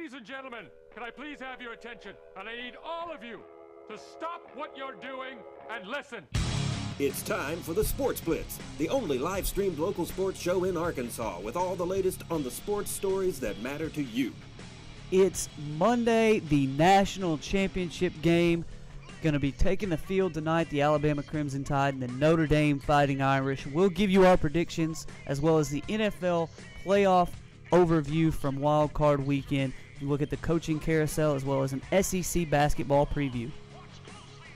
Ladies and gentlemen, can I please have your attention? And I need all of you to stop what you're doing and listen. It's time for the Sports Blitz, the only live-streamed local sports show in Arkansas with all the latest on the sports stories that matter to you. It's Monday, the national championship game. Going to be taking the field tonight, the Alabama Crimson Tide and the Notre Dame Fighting Irish. We'll give you our predictions as well as the NFL playoff overview from Wild Card Weekend. We look at the coaching carousel as well as an SEC basketball preview.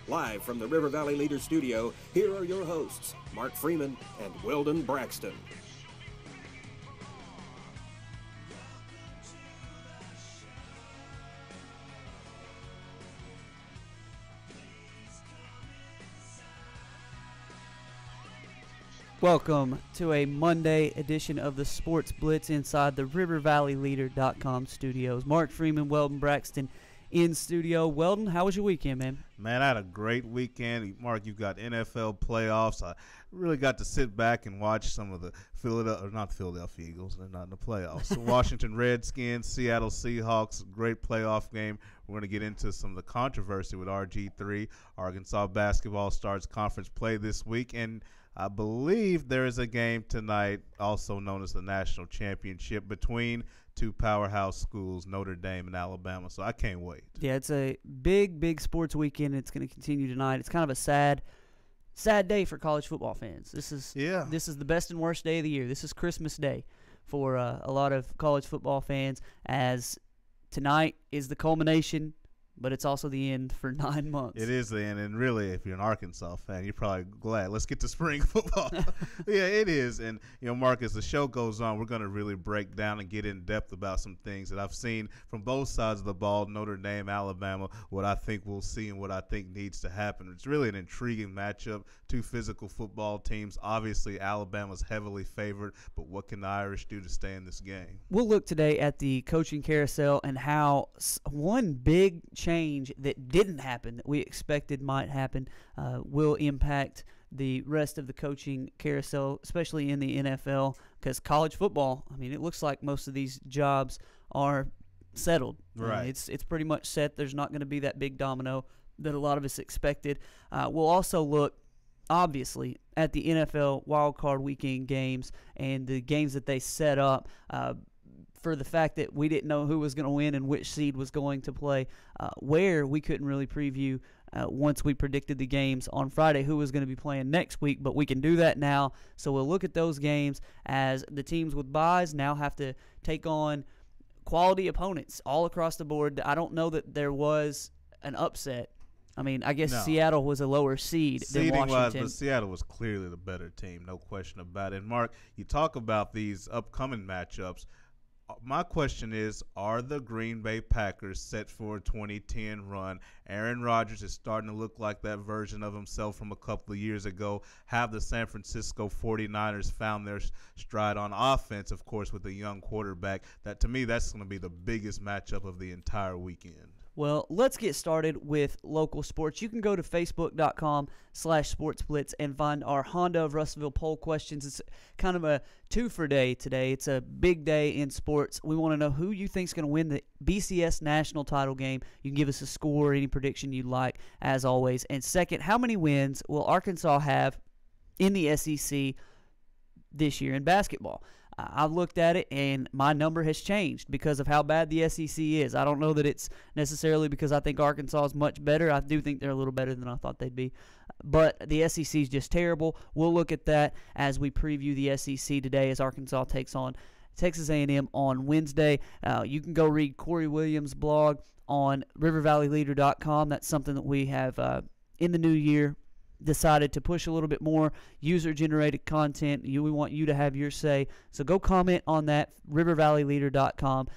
Live from the River Valley Leader Studio, here are your hosts, Mark Freeman and Weldon Braxton. Welcome to a Monday edition of the Sports Blitz inside the RiverValleyLeader.com studios. Mark Freeman, Weldon Braxton in studio. Weldon, how was your weekend, man? Man, I had a great weekend. Mark, you've got NFL playoffs. I really got to sit back and watch some of the Philadelphia Eagles. They're not in the playoffs. The Washington Redskins, Seattle Seahawks, great playoff game. We're going to get into some of the controversy with RG3. Arkansas basketball starts conference play this week, and I believe there is a game tonight, also known as the national championship, between two powerhouse schools, Notre Dame and Alabama. So I can't wait. Yeah, it's a big sports weekend. It's going to continue tonight. It's kind of a sad day for college football fans. This is the best and worst day of the year. This is Christmas Day for a lot of college football fans, as tonight is the culmination, but it's also the end for 9 months. It is the end, and really, if you're an Arkansas fan, you're probably glad. Let's get to spring football. Yeah, it is. And, Mark, as the show goes on, we're going to really break down and get in depth about some things that I've seen from both sides of the ball, Notre Dame, Alabama, what I think we'll see and what I think needs to happen. It's really an intriguing matchup, two physical football teams. Obviously, Alabama's heavily favored, but what can the Irish do to stay in this game? We'll look today at the coaching carousel and how one big change that didn't happen that we expected might happen will impact the rest of the coaching carousel, especially in the NFL, because college football, it looks like most of these jobs are settled. Right. It's pretty much set. There's not going to be that big domino that a lot of us expected. We'll also look, obviously, at the NFL wildcard weekend games and the games that they set up for the fact that we didn't know who was going to win and which seed was going to play, where we couldn't really preview once we predicted the games on Friday who was going to be playing next week, but we can do that now. So we'll look at those games as the teams with byes now have to take on quality opponents all across the board. I don't know that there was an upset. I guess no. Seattle was a lower seed than Washington. But Seattle was clearly the better team, no question about it. And, Mark, you talk about these upcoming matchups. My question is, are the Green Bay Packers set for a 2010 run? Aaron Rodgers is starting to look like that version of himself from a couple of years ago. Have the San Francisco 49ers found their stride on offense, of course, with a young quarterback? That, to me, that's going to be the biggest matchup of the entire weekend. Well, let's get started with local sports. You can go to facebook.com/sportsblitz and find our Honda of Russellville poll questions. It's kind of a two-for-day today. It's a big day in sports. We want to know who you think is going to win the BCS national title game. You can give us a score or any prediction you'd like, as always. And second, how many wins will Arkansas have in the SEC this year in basketball? I've looked at it, and my number has changed because of how bad the SEC is. I don't know that it's necessarily because I think Arkansas is much better. I do think they're a little better than I thought they'd be. But the SEC is just terrible. We'll look at that as we preview the SEC today as Arkansas takes on Texas A&M on Wednesday. You can go read Corey Williams' blog on RiverValleyLeader.com. That's something that we have in the new year decided to push a little bit more user-generated content. We want you to have your say. So go comment on that, rivervalleyleader.com.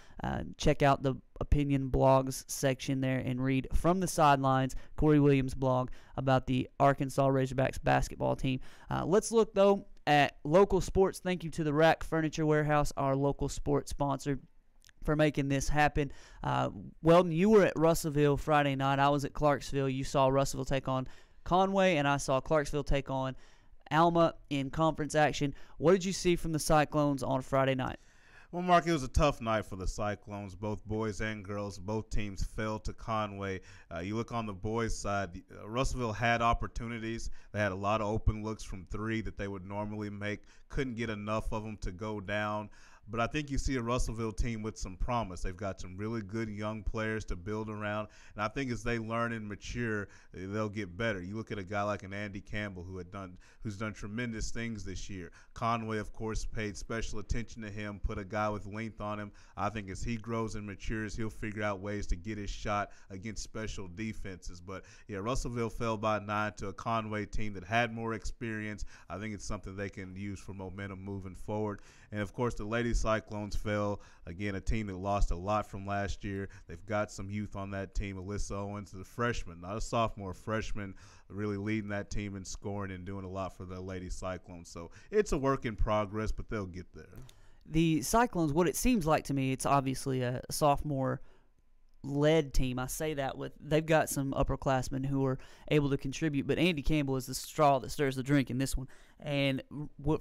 Check out the opinion blogs section there and read From the Sidelines, Corey Williams' blog about the Arkansas Razorbacks basketball team. Let's look, though, at local sports. Thank you to the Rack Furniture Warehouse, our local sports sponsor, for making this happen. Weldon, you were at Russellville Friday night. I was at Clarksville. You saw Russellville take on Conway, and I saw Clarksville take on Alma in conference action. What did you see from the Cyclones on Friday night? Well, Mark, it was a tough night for the Cyclones, both boys and girls. Both teams fell to Conway. You look on the boys' side, Russellville had opportunities. They had a lot of open looks from three that they would normally make. Couldn't get enough of them to go down. But I think you see a Russellville team with some promise. They've got some really good young players to build around. And I think as they learn and mature, they'll get better. You look at a guy like an Andy Campbell who's done tremendous things this year. Conway, of course, paid special attention to him, put a guy with length on him. I think as he grows and matures, he'll figure out ways to get his shot against special defenses. But, yeah, Russellville fell by 9 to a Conway team that had more experience. I think it's something they can use for momentum moving forward. And, of course, the Lady Cyclones fell. Again, a team that lost a lot from last year. They've got some youth on that team. Alyssa Owens, the freshman, not a sophomore, freshman, really leading that team in scoring and doing a lot for the Lady Cyclones. So it's a work in progress, but they'll get there. The Cyclones, what it seems like to me, it's obviously a sophomore led team. I say that with they've got some upperclassmen who are able to contribute, but Andy Campbell is the straw that stirs the drink in this one. And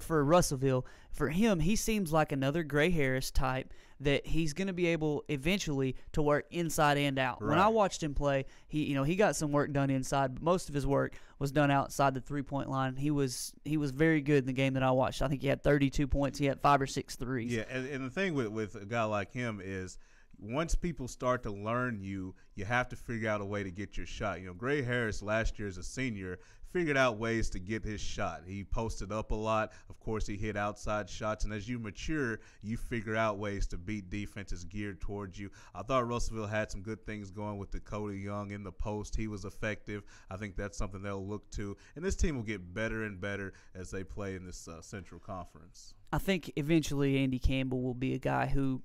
for Russellville, for him, he seems like another Gray Harris type that he's going to be able eventually to work inside and out. Right. When I watched him play, he got some work done inside, but most of his work was done outside the 3-point line. He was very good in the game that I watched. I think he had 32 points. He had 5 or 6 threes. Yeah, and the thing with a guy like him is once people start to learn you have to figure out a way to get your shot. Gray Harris last year as a senior figured out ways to get his shot. He posted up a lot. Of course, he hit outside shots. And as you mature, you figure out ways to beat defenses geared towards you. I thought Russellville had some good things going with Dakota Young in the post. He was effective. I think that's something they'll look to. And this team will get better and better as they play in this Central Conference. I think eventually Andy Campbell will be a guy who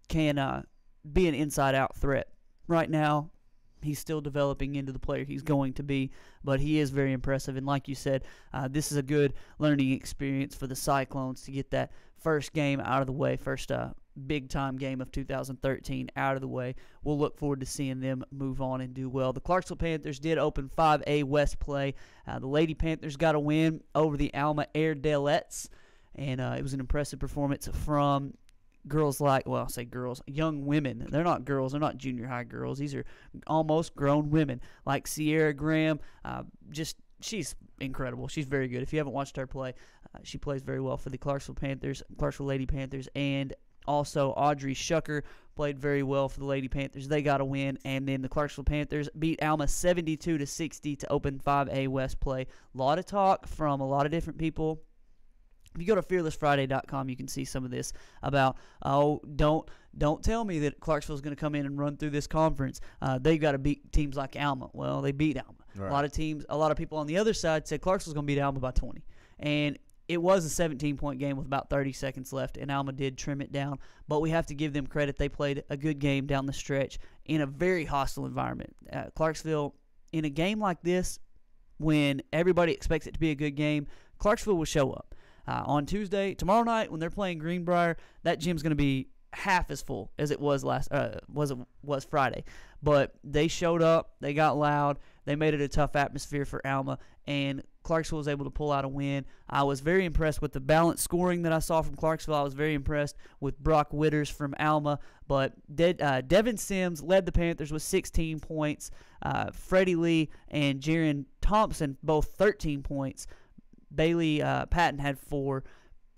can be an inside-out threat. Right now, he's still developing into the player he's going to be, but he is very impressive. And like you said, this is a good learning experience for the Cyclones to get that first game out of the way, first big-time game of 2013 out of the way. We'll look forward to seeing them move on and do well. The Clarksville Panthers did open 5A West play. The Lady Panthers got a win over the Alma Airedalettes, and it was an impressive performance from girls young women. They're not girls. They're not junior high girls. These are almost grown women like Sierra Graham. She's incredible. She's very good. If you haven't watched her play, she plays very well for the Clarksville Lady Panthers. And also Audrey Shucker played very well for the Lady Panthers. They got a win. And then the Clarksville Panthers beat Alma 72-60 to open 5A West play. A lot of talk from a lot of different people. If you go to fearlessfriday.com, you can see some of this about, don't tell me that Clarksville's going to come in and run through this conference. They've got to beat teams like Alma. Well, they beat Alma. Right. A lot of people on the other side said Clarksville's going to beat Alma by 20. And it was a 17-point game with about 30 seconds left, and Alma did trim it down. But we have to give them credit. They played a good game down the stretch in a very hostile environment. Clarksville, in a game like this, when everybody expects it to be a good game, Clarksville will show up. On Tuesday, tomorrow night, when they're playing Greenbrier, that gym's going to be half as full as it was was Friday. But they showed up, they got loud, they made it a tough atmosphere for Alma, and Clarksville was able to pull out a win. I was very impressed with the balanced scoring that I saw from Clarksville. I was very impressed with Brock Witters from Alma, but Devin Sims led the Panthers with 16 points. Freddie Lee and Jaron Thompson both 13 points. Bailey Patton had 4.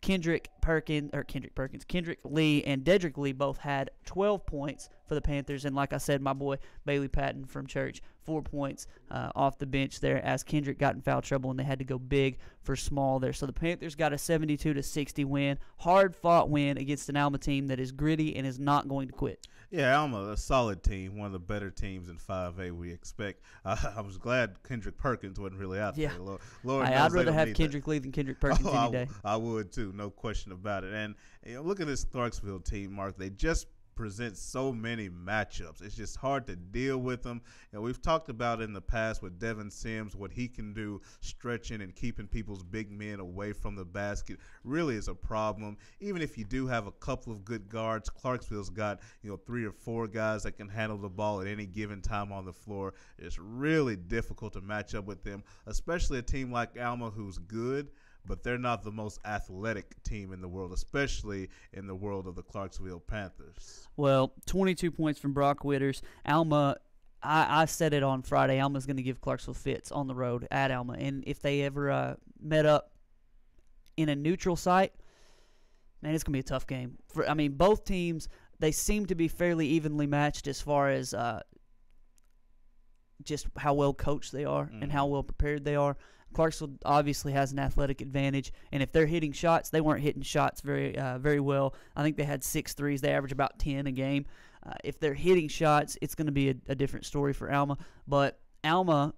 Kendrick Lee and Dedrick Lee both had 12 points for the Panthers. And like I said, my boy Bailey Patton from church, 4 points off the bench there as Kendrick got in foul trouble and they had to go big for small there. So the Panthers got a 72-60 win, hard-fought win against an Alma team that is gritty and is not going to quit. Yeah, Alma, a solid team, one of the better teams in 5A we expect. I was glad Kendrick Perkins wasn't really out there. Lord I'd rather have Kendrick Lee than Kendrick Perkins any day. I would too, no question about it. And look at this Clarksville team, Mark. They just present so many matchups. It's just hard to deal with them. We've talked about in the past with Devin Sims, what he can do stretching and keeping people's big men away from the basket really is a problem. Even if you do have a couple of good guards, Clarksville's got 3 or 4 guys that can handle the ball at any given time on the floor. It's really difficult to match up with them, especially a team like Alma who's good, but they're not the most athletic team in the world, especially in the world of the Clarksville Panthers. Well, 22 points from Brock Witters. Alma, I said it on Friday, Alma's going to give Clarksville fits on the road at Alma. And if they ever met up in a neutral site, man, it's going to be a tough game. Both teams, they seem to be fairly evenly matched as far as just how well coached they are and how well prepared they are. Clarksville obviously has an athletic advantage, and if they're hitting shots, they weren't hitting shots very well. I think they had 6 threes. They average about 10 a game. If they're hitting shots, it's going to be a different story for Alma. But Alma,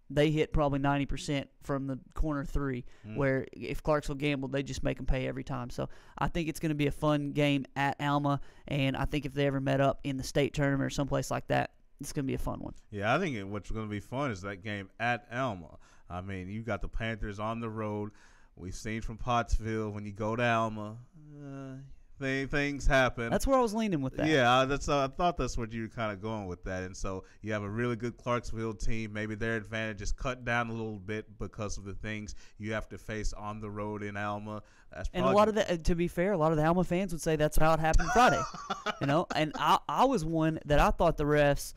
they hit probably 90% from the corner three, where if Clarksville gambled, they just make them pay every time. So I think it's going to be a fun game at Alma, and I think if they ever met up in the state tournament or someplace like that, it's going to be a fun one. Yeah, I think what's going to be fun is that game at Alma. I mean, you got the Panthers on the road. We've seen from Pottsville, when you go to Alma, things happen. That's where I was leaning with that. Yeah, I thought that's what you were kind of going with that. And so you have a really good Clarksville team. Maybe their advantage is cut down a little bit because of the things you have to face on the road in Alma. And a lot of the, to be fair, a lot of the Alma fans would say that's how it happened Friday. And I was one that I thought the refs,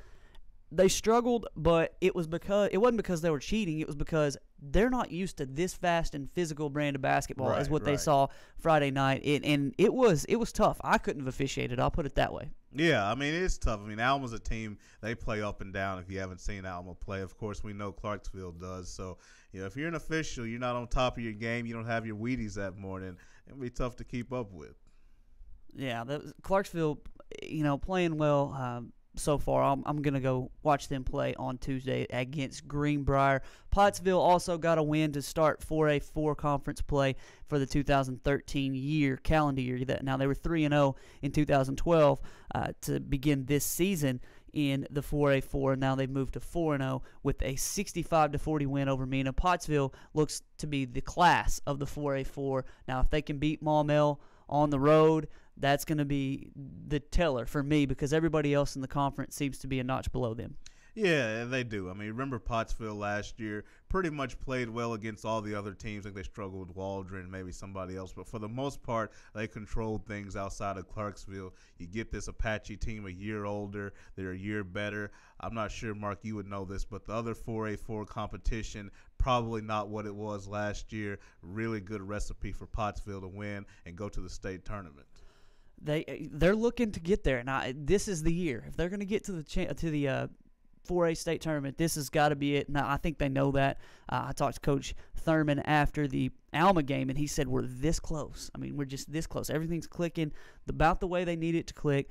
they struggled, but it wasn't because they were cheating. It was because they're not used to this fast and physical brand of basketball as what they saw Friday night. And it was tough. I couldn't have officiated. I'll put it that way. Yeah, I mean, it's tough. I mean, Alma's a team, they play up and down. If you haven't seen Alma play, of course, we know Clarksville does. So, if you're an official, you're not on top of your game, you don't have your Wheaties that morning, it'll be tough to keep up with. Yeah, Clarksville, playing well so far. I'm going to go watch them play on Tuesday against Greenbrier. Pottsville also got a win to start 4A4 conference play for the 2013 calendar year. Now, they were 3-0 in 2012 to begin this season in the 4A4. Now they've moved to 4-0 with a 65-40 win over Mena. Pottsville looks to be the class of the 4A4. Now, if they can beat Maumelle on the road, that's going to be the teller for me, because everybody else in the conference seems to be a notch below them. Yeah, they do. I mean, remember Pottsville last year pretty much played well against all the other teams. I think they struggled with Waldron, maybe somebody else. But for the most part, they controlled things outside of Clarksville. You get this Apache team a year older. They're a year better. I'm not sure, Mark, you would know this, but the other 4A4 competition, probably not what it was last year. Really good recipe for Pottsville to win and go to the state tournament. They're looking to get there. Now, this is the year. If they're going to get to the 4A state tournament, this has got to be it. Now, I think they know that. I talked to Coach Thurman after the Alma game, and he said we're this close. I mean, we're just this close. Everything's clicking about the way they need it to click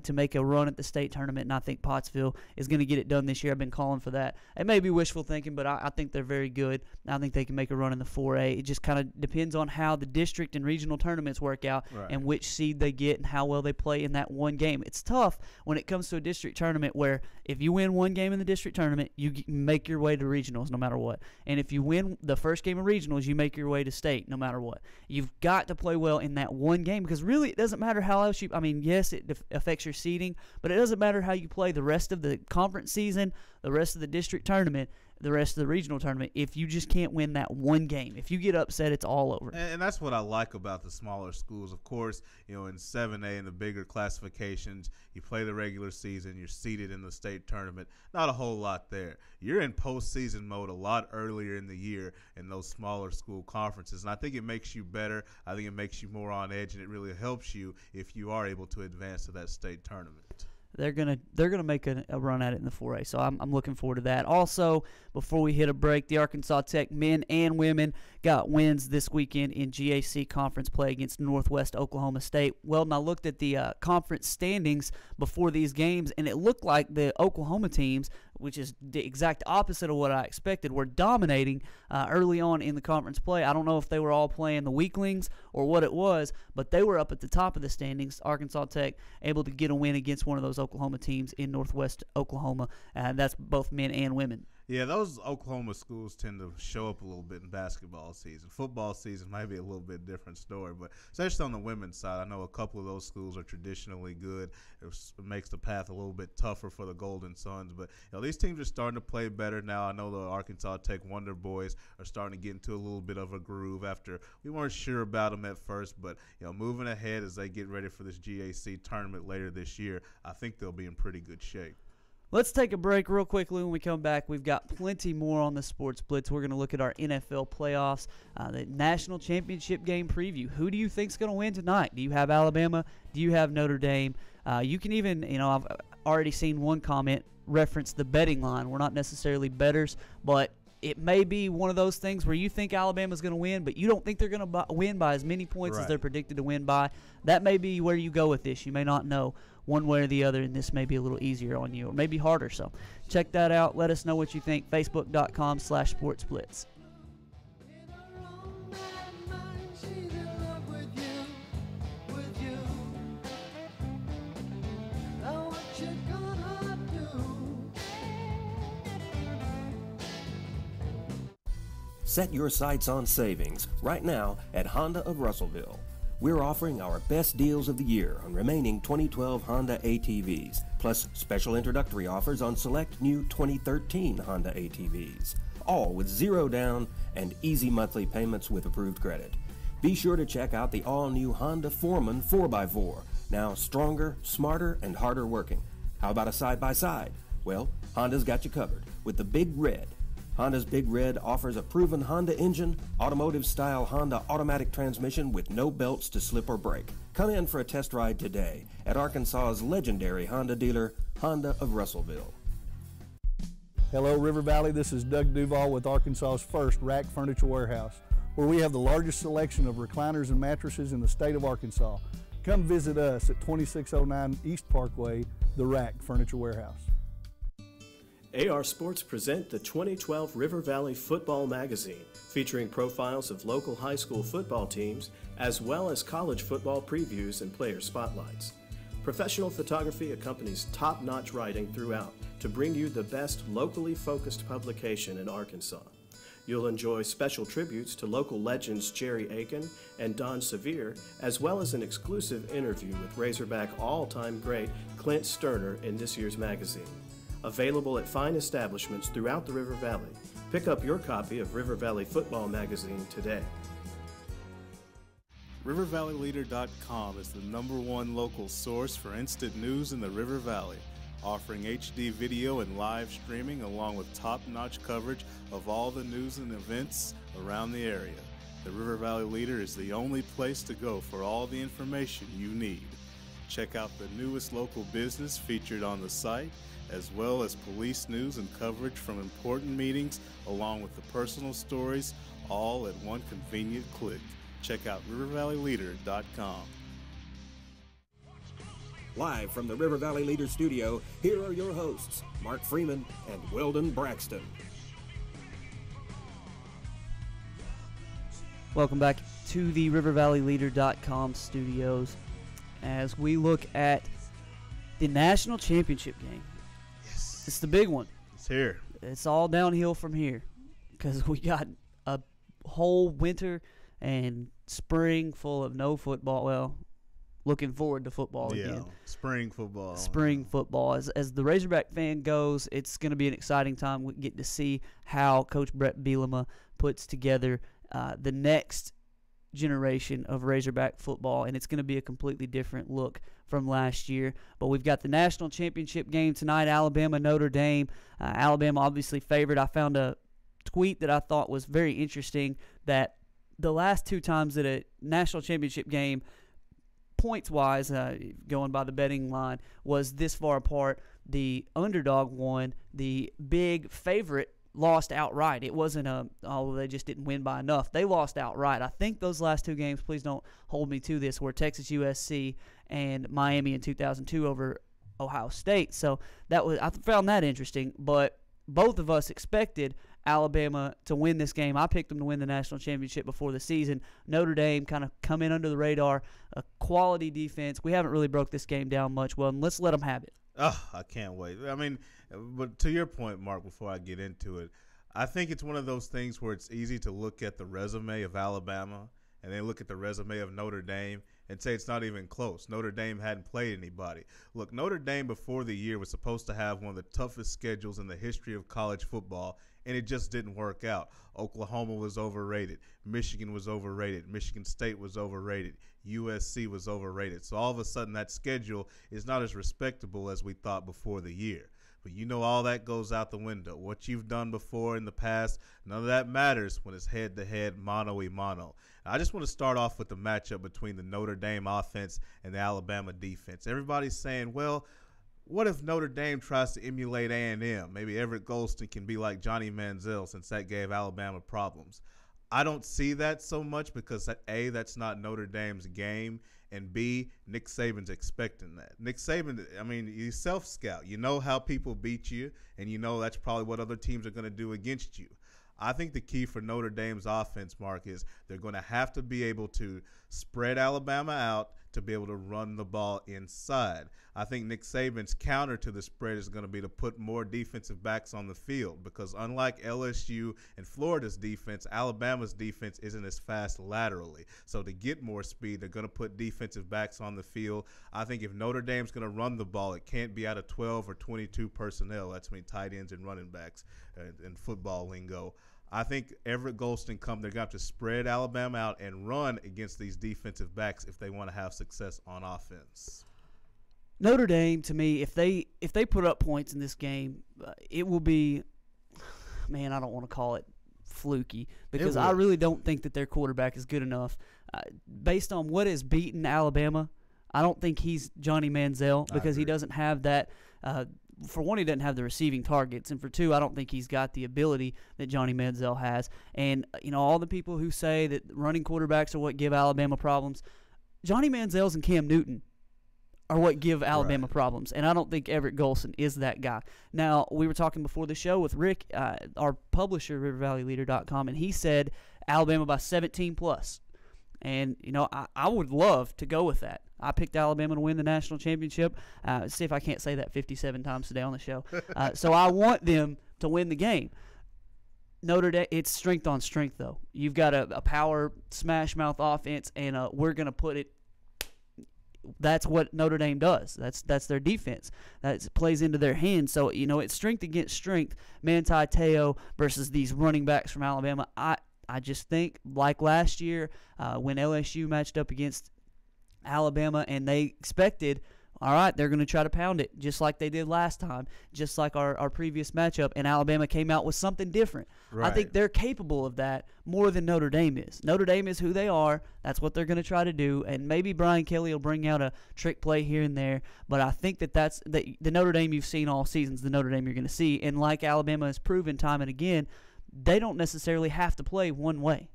to make a run at the state tournament, and I think Pottsville is going to get it done this year. I've been calling for that. It may be wishful thinking, but I think they're very good. I think they can make a run in the 4A. It just kind of depends on how the district and regional tournaments work out and which seed they get and how well they play in that one game. It's tough when it comes to a district tournament where if you win one game in the district tournament, you make your way to regionals no matter what. And if you win the first game of regionals, you make your way to state no matter what. You've got to play well in that one game, because really it doesn't matter how else you – I mean, yes, it affects your seeding, but it doesn't matter how you play the rest of the conference season, the rest of the district tournament, the rest of the regional tournament, if you just can't win that one game. If you get upset, it's all over. And that's what I like about the smaller schools. Of course, in 7A and the bigger classifications, you play the regular season, you're seeded in the state tournament. Not a whole lot there. You're in postseason mode a lot earlier in the year in those smaller school conferences. And I think it makes you better. I think it makes you more on edge, and it really helps you if you are able to advance to that state tournament. They're gonna make a run at it in the 4A, so I'm looking forward to that. Also, before we hit a break, the Arkansas Tech men and women got wins this weekend in GAC conference play against Northwest Oklahoma State. Well, I looked at the conference standings before these games, and it looked like the Oklahoma teams, which is the exact opposite of what I expected, were dominating early on in the conference play. I don't know if they were all playing the weaklings or what it was, but they were up at the top of the standings. Arkansas Tech able to get a win against one of those Oklahoma teams in Northwest Oklahoma, and that's both men and women. Yeah, those Oklahoma schools tend to show up a little bit in basketball season. Football season might be a little bit different story, but especially on the women's side, I know a couple of those schools are traditionally good. It makes the path a little bit tougher for the Golden Suns, but these teams are starting to play better now. I know the Arkansas Tech Wonder Boys are starting to get into a little bit of a groove after we weren't sure about them at first, but moving ahead as they get ready for this GAC tournament later this year, I think they'll be in pretty good shape. Let's take a break real quickly. When we come back, we've got plenty more on the Sports Blitz. We're going to look at our NFL playoffs, the national championship game preview. Who do you think's going to win tonight? Do you have Alabama? Do you have Notre Dame? You can even, I've already seen one comment reference the betting line. We're not necessarily bettors, but it may be one of those things where you think Alabama's going to win, but you don't think they're going to win by as many points as they're predicted to win by. That may be where you go with this. You may not know one way or the other, and this may be a little easier on you or maybe harder. So check that out. Let us know what you think. Facebook.com/SportsBlitz. Set your sights on savings right now at Honda of Russellville. We're offering our best deals of the year on remaining 2012 Honda ATVs, plus special introductory offers on select new 2013 Honda ATVs, all with zero down and easy monthly payments with approved credit. Be sure to check out the all-new Honda Foreman 4x4, now stronger, smarter, and harder working. How about a side-by-side? Well, Honda's got you covered with the Big Red. Honda's Big Red offers a proven Honda engine, automotive-style Honda automatic transmission with no belts to slip or break. Come in for a test ride today at Arkansas's legendary Honda dealer, Honda of Russellville. Hello, River Valley. This is Doug Duval with Arkansas's first Rack Furniture Warehouse, where we have the largest selection of recliners and mattresses in the state of Arkansas. Come visit us at 2609 East Parkway, the Rack Furniture Warehouse. AR Sports present the 2012 River Valley Football Magazine, featuring profiles of local high school football teams, as well as college football previews and player spotlights. Professional photography accompanies top-notch writing throughout to bring you the best locally focused publication in Arkansas. You'll enjoy special tributes to local legends Jerry Aiken and Don Sevier, as well as an exclusive interview with Razorback all-time great Clint Sterner in this year's magazine. Available at fine establishments throughout the River Valley. Pick up your copy of River Valley Football Magazine today. RiverValleyLeader.com is the #1 local source for instant news in the River Valley, offering HD video and live streaming along with top-notch coverage of all the news and events around the area. The River Valley Leader is the only place to go for all the information you need. Check out the newest local business featured on the site, as well as police news and coverage from important meetings, along with the personal stories, all at one convenient click. Check out RiverValleyLeader.com. Live from the River Valley Leader Studio, here are your hosts, Mark Freeman and Weldon Braxton. Welcome back to the RiverValleyLeader.com studios as we look at the national championship game. Yes. It's the big one. It's here. It's all downhill from here because we got a whole winter and spring full of no football. Well, looking forward to football again. Spring football. Spring football. As the Razorback fan goes, it's going to be an exciting time. We get to see how Coach Brett Bielema puts together the next generation of Razorback football, and it's going to be a completely different look from last year. But we've got the national championship game tonight, Alabama, Notre Dame. Alabama obviously favored. I found a tweet that I thought was very interesting that the last two times that a national championship game, points-wise, going by the betting line, was this far apart, the underdog won, the big favorite lost outright. It wasn't they just didn't win by enough. They lost outright. I think those last two games, please don't hold me to this, were Texas USC and Miami in 2002 over Ohio State. So I found that interesting, but both of us expected Alabama to win this game. I picked them to win the national championship before the season. Notre Dame kind of come in under the radar, a quality defense. We haven't really broke this game down much. Well, let's let them have it. Oh, I can't wait. I mean, But to your point, Mark, before I get into it, I think it's one of those things where it's easy to look at the resume of Alabama and then look at the resume of Notre Dame and say it's not even close. Notre Dame hadn't played anybody. Look, Notre Dame before the year was supposed to have one of the toughest schedules in the history of college football, and it just didn't work out. Oklahoma was overrated. Michigan was overrated. Michigan State was overrated. USC was overrated. So all of a sudden that schedule is not as respectable as we thought before the year. But you know all that goes out the window. What you've done before in the past, none of that matters when it's head-to-head, mano-a-mano. I just want to start off with the matchup between the Notre Dame offense and the Alabama defense. Everybody's saying, well, what if Notre Dame tries to emulate A&M? Maybe Everett Golston can be like Johnny Manziel since that gave Alabama problems. I don't see that so much because, A, that's not Notre Dame's game, and B, Nick Saban's expecting that. Nick Saban, I mean, you self-scout. You know how people beat you, and you know that's probably what other teams are going to do against you. I think the key for Notre Dame's offense, Mark, is they're going to have to be able to spread Alabama out to be able to run the ball inside. I think Nick Saban's counter to the spread is going to be to put more defensive backs on the field because unlike LSU and Florida's defense, Alabama's defense isn't as fast laterally. So to get more speed, they're going to put defensive backs on the field. I think if Notre Dame's going to run the ball, it can't be out of 12 or 22 personnel. That's tight ends and running backs in football lingo. I think Everett Golston they're going to have to spread Alabama out and run against these defensive backs if they want to have success on offense. Notre Dame, to me, if they put up points in this game, it will be, man, I don't want to call it fluky because I really don't think that their quarterback is good enough. Based on what has beaten Alabama, I don't think he's Johnny Manziel because he doesn't have that for one, he doesn't have the receiving targets, and for two, I don't think he's got the ability that Johnny Manziel has. And, all the people who say that running quarterbacks are what give Alabama problems, Johnny Manziel's and Cam Newton are what give Alabama problems, and I don't think Everett Golston is that guy. Now, we were talking before the show with Rick, our publisher, RiverValleyLeader.com, and he said Alabama by 17+. And, I would love to go with that. I picked Alabama to win the national championship. See if I can't say that 57 times today on the show. So I want them to win the game. Notre Dame, it's strength on strength, though. You've got a power smash-mouth offense, and we're going to put it – that's what Notre Dame does. That's their defense. That plays into their hands. So, it's strength against strength. Manti Te'o versus these running backs from Alabama. I just think, like last year when LSU matched up against Alabama and they expected, all right, they're going to try to pound it just like they did last time, just like our previous matchup, and Alabama came out with something different. Right. I think they're capable of that more than Notre Dame is. Notre Dame is who they are. That's what they're going to try to do, and maybe Brian Kelly will bring out a trick play here and there, but I think that's the Notre Dame you've seen all seasons, the Notre Dame you're going to see, and like Alabama has proven time and again, they don't necessarily have to play one way.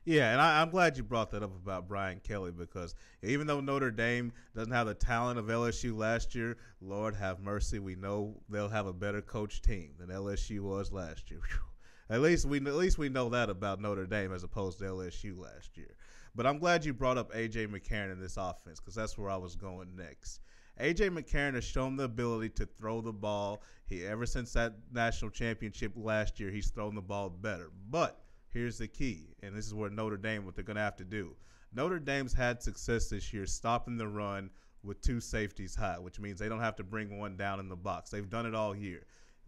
Yeah, and I'm glad you brought that up about Brian Kelly because even though Notre Dame doesn't have the talent of LSU last year, Lord have mercy, we know they'll have a better coach team than LSU was last year. Whew. At least we know that about Notre Dame as opposed to LSU last year. But I'm glad you brought up A.J. McCarron in this offense because that's where I was going next. A.J. McCarron has shown the ability to throw the ball. Ever since that national championship last year, he's thrown the ball better. But here's the key, and this is where Notre Dame, what they're going to have to do. Notre Dame's had success this year stopping the run with two safeties high, which means they don't have to bring one down in the box. They've done it all year.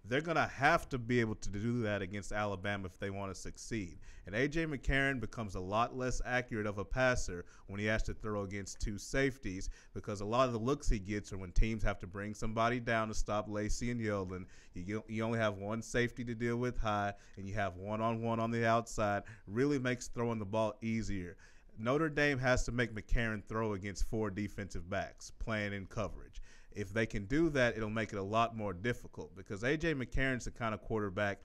They're going to have to be able to do that against Alabama if they want to succeed. And A.J. McCarron becomes a lot less accurate of a passer when he has to throw against two safeties because a lot of the looks he gets are when teams have to bring somebody down to stop Lacey and Weldon. You only have one safety to deal with high, and you have one-on-one on the outside. Really makes throwing the ball easier. Notre Dame has to make McCarron throw against four defensive backs playing in coverage. If they can do that, it'll make it a lot more difficult because A.J. McCarron's the kind of quarterback,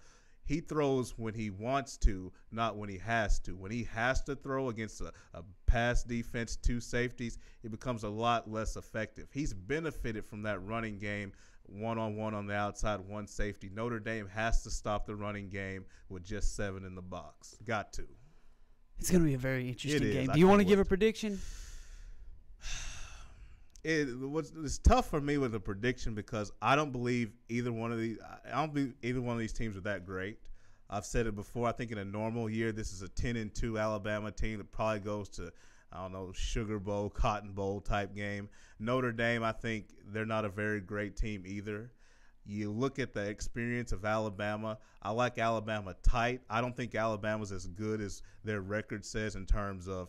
he throws when he wants to, not when he has to. When he has to throw against a pass defense, two safeties, it becomes a lot less effective. He's benefited from that running game, one-on-one on the outside, one safety. Notre Dame has to stop the running game with just 7 in the box. Got to. It's going to be a very interesting game. Do you want to give a prediction? It's tough for me with a prediction because I don't believe either one of these. I don't believe either one of these teams are that great. I've said it before. I think in a normal year, this is a 10-2 Alabama team that probably goes to, I don't know, Sugar Bowl, Cotton Bowl type game. Notre Dame, I think they're not a very great team either. You look at the experience of Alabama. I like Alabama tight. I don't think Alabama's as good as their record says in terms of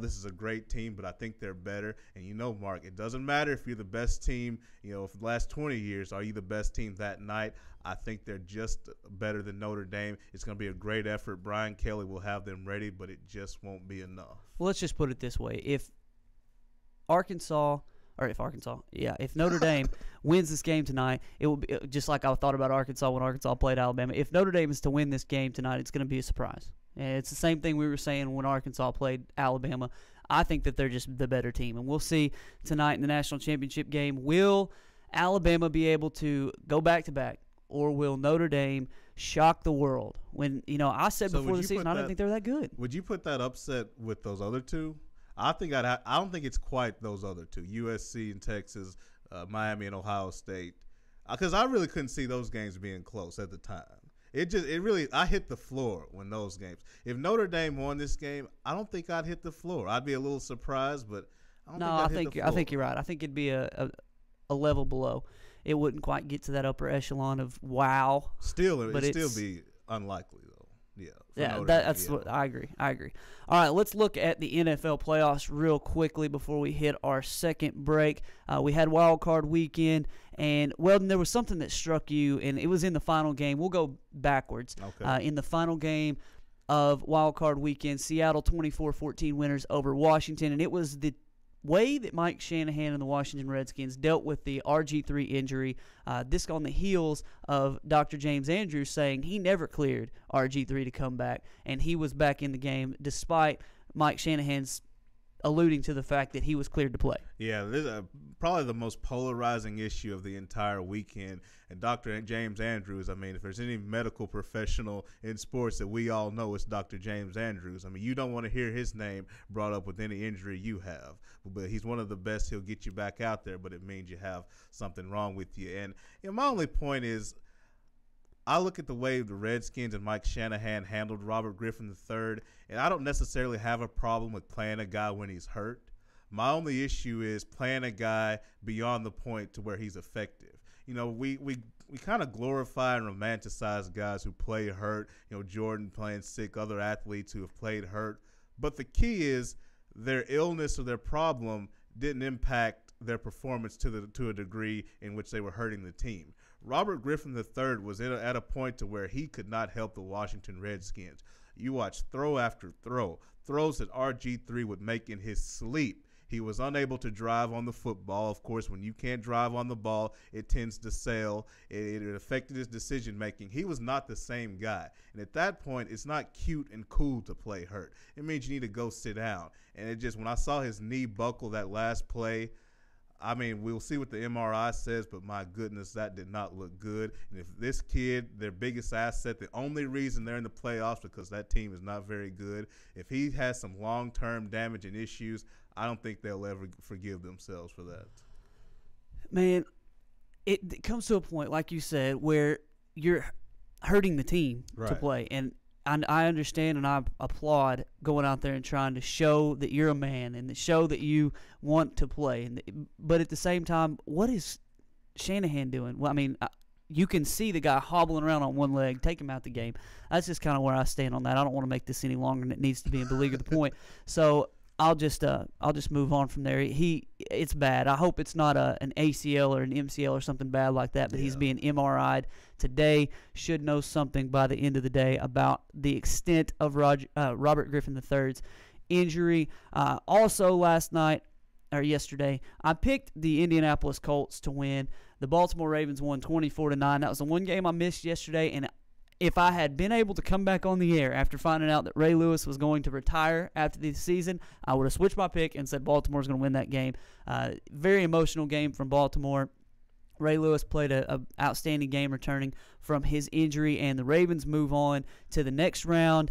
this is a great team, but I think they're better. And you know, Mark, it doesn't matter if you're the best team, for the last 20 years, are you the best team that night? I think they're just better than Notre Dame. It's going to be a great effort. Brian Kelly will have them ready, but it just won't be enough. Well, let's just put it this way. If Notre Dame wins this game tonight, it will be just like I thought about Arkansas when Arkansas played Alabama. If Notre Dame is to win this game tonight, it's going to be a surprise. And it's the same thing we were saying when Arkansas played Alabama. I think that they're just the better team. And we'll see tonight in the national championship game, will Alabama be able to go back-to-back, or will Notre Dame shock the world? When, I said before the season I didn't think they were that good. Would you put that upset with those other two? I don't think it's quite those other two, USC and Texas, Miami and Ohio State, because I really couldn't see those games being close at the time. I hit the floor when those games. If Notre Dame won this game, I don't think I'd hit the floor. I'd be a little surprised, but I think you're right. I think it'd be a level below. It wouldn't quite get to that upper echelon of wow. It'd still be unlikely though. Yeah, that's what I agree. All right, let's look at the NFL playoffs real quickly before we hit our second break. We had Wild Card Weekend, and Weldon, there was something that struck you, and it was in the final game. We'll go backwards. Okay. In the final game of Wild Card Weekend, Seattle 24-14 winners over Washington, and it was the way that Mike Shanahan and the Washington Redskins dealt with the RG3 injury, this on the heels of Dr. James Andrews saying he never cleared RG3 to come back, and he was back in the game despite Mike Shanahan's alluding to the fact that he was cleared to play. Yeah, this is probably the most polarizing issue of the entire weekend. And Dr. James Andrews, if there's any medical professional in sports that we all know, it's Dr. James Andrews. You don't want to hear his name brought up with any injury you have. But he's one of the best. He'll get you back out there, but it means you have something wrong with you. And my only point is, I look at the way the Redskins and Mike Shanahan handled Robert Griffin III, and I don't necessarily have a problem with playing a guy when he's hurt. My only issue is playing a guy beyond the point to where he's effective. We kind of glorify and romanticize guys who play hurt, Jordan playing sick, other athletes who have played hurt. But the key is their illness or their problem didn't impact their performance to a degree in which they were hurting the team. Robert Griffin III was at a point to where he could not help the Washington Redskins. You watch throw after throw, throws that RG3 would make in his sleep. He was unable to drive on the football. Of course, when you can't drive on the ball, it tends to sail. It affected his decision-making. He was not the same guy. And at that point, it's not cute and cool to play hurt. It means you need to go sit down. And when I saw his knee buckle that last play, we'll see what the MRI says, but my goodness, that did not look good. And if this kid, their biggest asset, the only reason they're in the playoffs because that team is not very good, if he has some long-term damage and issues, I don't think they'll ever forgive themselves for that. Man, it comes to a point, like you said, where you're hurting the team to play. And I understand and I applaud going out there and trying to show that you're a man and to show that you want to play. But at the same time, what is Shanahan doing? Well, you can see the guy hobbling around on one leg. Take him out the game. That's just kind of where I stand on that. I don't want to make this any longer than it needs to be and beleaguer the point. So I'll just move on from there. It's bad. I hope it's not an ACL or an MCL or something bad like that, but he's being MRI'd today. Should know something by the end of the day about the extent of Robert Griffin III's injury. Also yesterday, I picked the Indianapolis Colts to win. The Baltimore Ravens won 24-9. That was the one game I missed yesterday, and if I had been able to come back on the air after finding out that Ray Lewis was going to retire after the season, I would have switched my pick and said Baltimore's going to win that game. Very emotional game from Baltimore. Ray Lewis played an outstanding game returning from his injury, and the Ravens move on to the next round.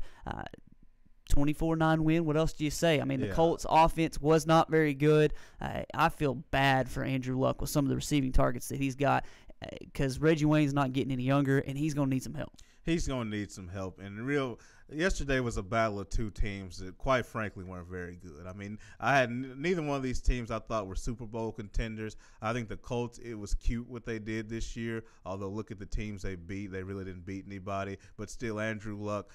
24-9 win. What else do you say? I mean, the Colts offense was not very good. I feel bad for Andrew Luck with some of the receiving targets that he's got because Reggie Wayne's not getting any younger, and he's going to need some help. He's going to need some help. And yesterday was a battle of two teams that, quite frankly, weren't very good. I mean, I had neither one of these teams I thought were Super Bowl contenders. I think the Colts, it was cute what they did this year. Although, look at the teams they beat. They really didn't beat anybody. But still, Andrew Luck,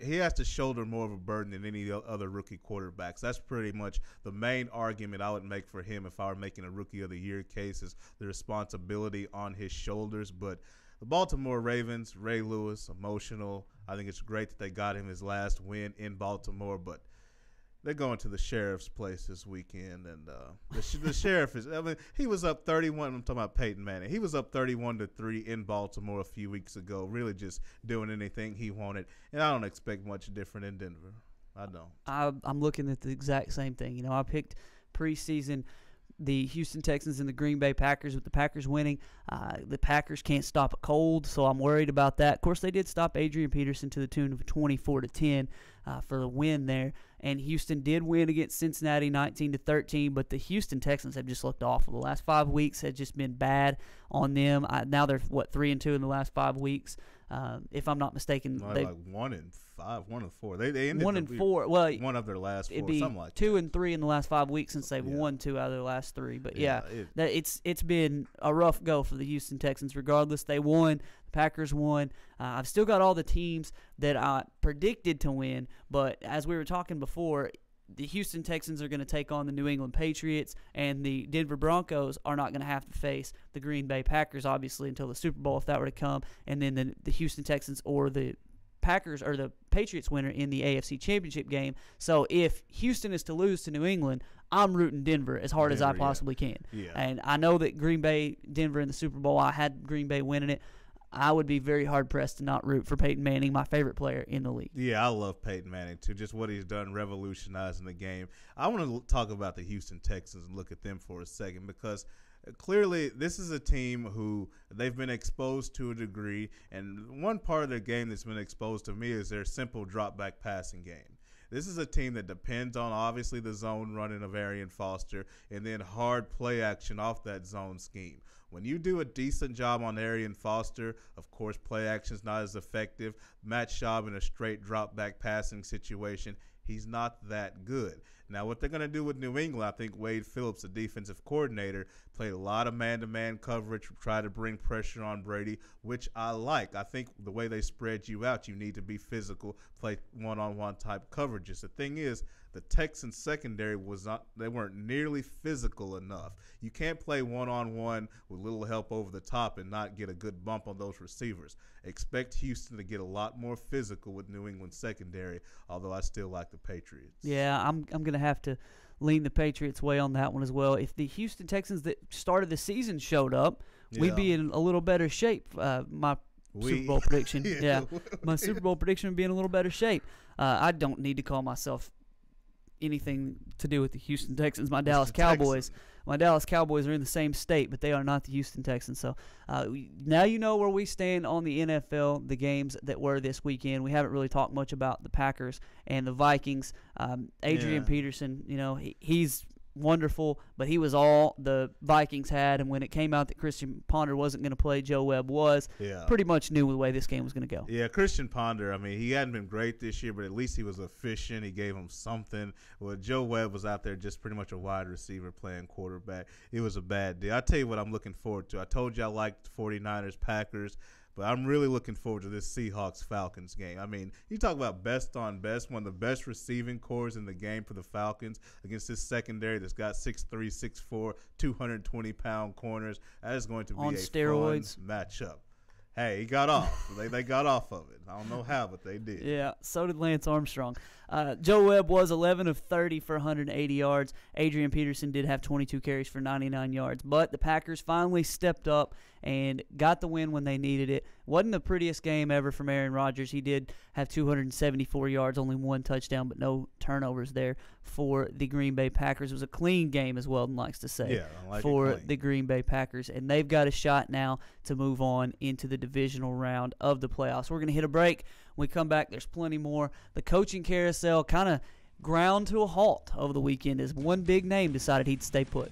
he has to shoulder more of a burden than any other rookie quarterbacks. That's pretty much the main argument I would make for him if I were making a Rookie of the Year case, is the responsibility on his shoulders. But the Baltimore Ravens, Ray Lewis, emotional. I think it's great that they got him his last win in Baltimore, but they're going to the sheriff's place this weekend, and the sheriff is. I mean, he was up 31. I'm talking about Peyton Manning. He was up 31-3 in Baltimore a few weeks ago, really just doing anything he wanted, and I don't expect much different in Denver. I don't. I'm looking at the exact same thing. You know, I picked preseason the Houston Texans and the Green Bay Packers, with the Packers winning. The Packers can't stop a cold, so I'm worried about that. Of course, they did stop Adrian Peterson to the tune of 24-10 for the win there. And Houston did win against Cincinnati 19-13, but the Houston Texans have just looked awful. The last 5 weeks have just been bad on them. Now they're, 3-2 in the last 5 weeks. If I'm not mistaken, no, like 1-5, 1-4. They ended 1-4. Well, one of their last 4, it'd be something like 2-3 in the last 5 weeks since they've won 2 out of their last 3. But it's been a rough go for the Houston Texans. Regardless, they won. The Packers won. I've still got all the teams that I predicted to win, but as we were talking before, the Houston Texans are going to take on the New England Patriots, and the Denver Broncos are not going to have to face the Green Bay Packers, obviously, until the Super Bowl, if that were to come. And then the Houston Texans or the Packers or the Patriots winner in the AFC Championship game. So if Houston is to lose to New England, I'm rooting Denver as hard as I possibly can. Yeah. And I know that Green Bay, Denver in the Super Bowl, I had Green Bay winning it. I would be very hard-pressed to not root for Peyton Manning, my favorite player in the league. Yeah, I love Peyton Manning, too, just what he's done revolutionizing the game. I want to talk about the Houston Texans and look at them for a second, because clearly this is a team who they've been exposed to a degree, and one part of their game that's been exposed to me is their simple drop-back passing game. This is a team that depends on, obviously, the zone running of Arian Foster and then hard play action off that zone scheme. When you do a decent job on Arian Foster, of course, play action is not as effective. Matt Schaub in a straight drop-back passing situation, he's not that good. Now, what they're going to do with New England, I think Wade Phillips, the defensive coordinator, played a lot of man-to-man coverage, try to bring pressure on Brady, which I like. I think the way they spread you out, you need to be physical, play one-on-one type coverages. The thing is, the Texans secondary they weren't nearly physical enough. You can't play one-on-one with little help over the top and not get a good bump on those receivers. Expect Houston to get a lot more physical with New England secondary, although I still like the Patriots. Yeah, I'm going to have to lean the Patriots' way on that one as well. If the Houston Texans that started the season showed up, we'd be in a little better shape. My Super Bowl prediction. My Super Bowl prediction would be in a little better shape. I don't need to call myself anything to do with the Houston Texans. My Dallas Cowboys are in the same state, but they are not the Houston Texans. So now you know where we stand on the NFL, the games that were this weekend. We haven't really talked much about the Packers and the Vikings. Adrian Peterson, he's wonderful, but he was all the Vikings had, and when it came out that Christian Ponder wasn't going to play, Joe Webb was, pretty much knew the way this game was going to go. Yeah, Christian Ponder, I mean, he hadn't been great this year, but at least he was efficient. He gave him something. Well, Joe Webb was out there just pretty much a wide receiver playing quarterback. It was a bad deal. I'll tell you what I'm looking forward to. I told you I liked 49ers, Packers, but I'm really looking forward to this Seahawks-Falcons game. I mean, you talk about best on best, one of the best receiving cores in the game for the Falcons against this secondary that's got 6'3", 6'4", 220-pound corners. That is going to be on a steroids fun matchup. Hey, he got off. They got off of it. I don't know how, but they did. Yeah, so did Lance Armstrong. Joe Webb was 11 of 30 for 180 yards. Adrian Peterson did have 22 carries for 99 yards. But the Packers finally stepped up and got the win when they needed it. Wasn't the prettiest game ever from Aaron Rodgers. He did have 274 yards, only 1 touchdown, but no turnovers there for the Green Bay Packers. It was a clean game, as Weldon likes to say, for the Green Bay Packers. And they've got a shot now to move on into the divisional round of the playoffs. We're going to hit a break. When we come back, there's plenty more. The coaching carousel kind of ground to a halt over the weekend as one big name decided he'd stay put.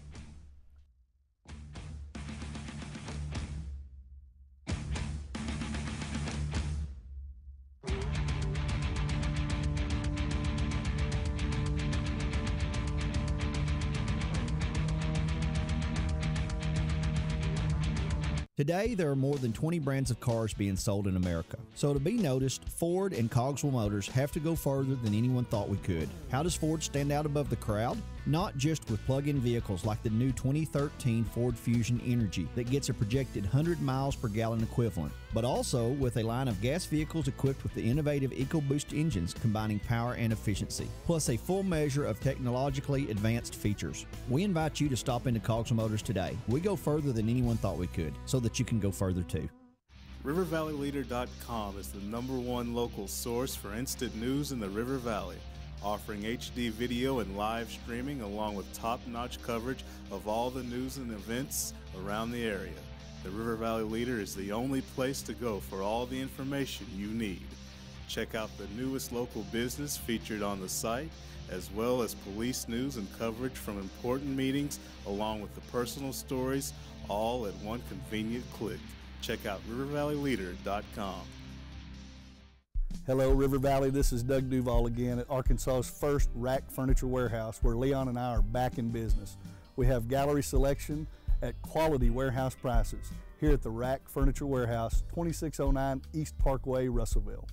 Today, there are more than 20 brands of cars being sold in America. So to be noticed, Ford and Cogswell Motors have to go further than anyone thought we could. How does Ford stand out above the crowd? Not just with plug-in vehicles like the new 2013 Ford Fusion Energy that gets a projected 100 miles per gallon equivalent, but also with a line of gas vehicles equipped with the innovative EcoBoost engines combining power and efficiency, plus a full measure of technologically advanced features. We invite you to stop into Cogswell Motors today. We go further than anyone thought we could, so that you can go further too. RiverValleyLeader.com is the #1 local source for instant news in the River Valley, offering HD video and live streaming along with top-notch coverage of all the news and events around the area. The River Valley Leader is the only place to go for all the information you need. Check out the newest local business featured on the site, as well as police news and coverage from important meetings, along with the personal stories, all at one convenient click. Check out RiverValleyLeader.com. Hello, River Valley. This is Doug Duval again at Arkansas's first rack furniture warehouse, where Leon and I are back in business. We have gallery selection at quality warehouse prices here at the Rack Furniture Warehouse, 2609 East Parkway, Russellville.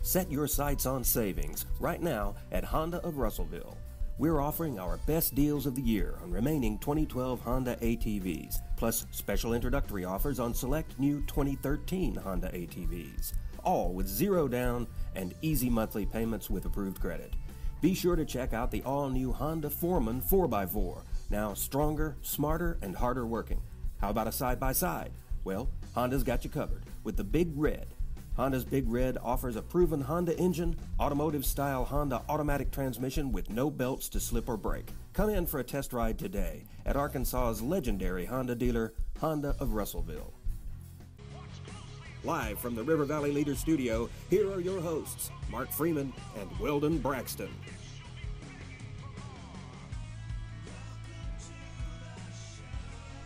Set your sights on savings right now at Honda of Russellville. We're offering our best deals of the year on remaining 2012 Honda ATVs, plus special introductory offers on select new 2013 Honda ATVs, all with zero down and easy monthly payments with approved credit. Be sure to check out the all-new Honda Foreman 4x4, now stronger, smarter, and harder working. How about a side-by-side? Well, Honda's got you covered with the Big Red. Honda's Big Red offers a proven Honda engine, automotive-style Honda automatic transmission with no belts to slip or break. Come in for a test ride today at Arkansas's legendary Honda dealer, Honda of Russellville. Live from the River Valley Leader Studio, here are your hosts, Mark Freeman and Weldon Braxton.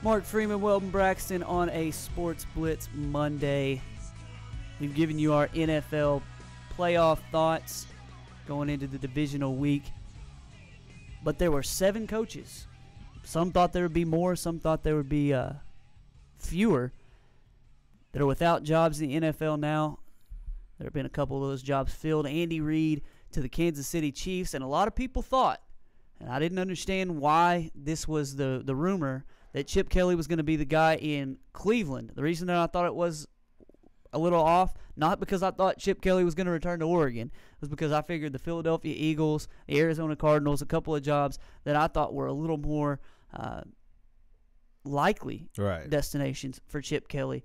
Mark Freeman, Weldon Braxton on a Sports Blitz Monday. We've given you our NFL playoff thoughts going into the divisional week. But there were 7 coaches. Some thought there would be more. Some thought there would be fewer that are without jobs in the NFL now. There have been a couple of those jobs filled. Andy Reid to the Kansas City Chiefs. And a lot of people thought, and I didn't understand why this was the rumor, that Chip Kelly was going to be the guy in Cleveland. The reason that I thought it was a little off, not because I thought Chip Kelly was going to return to Oregon, was because I figured the Philadelphia Eagles, the Arizona Cardinals, a couple of jobs that I thought were a little more likely destinations for Chip Kelly.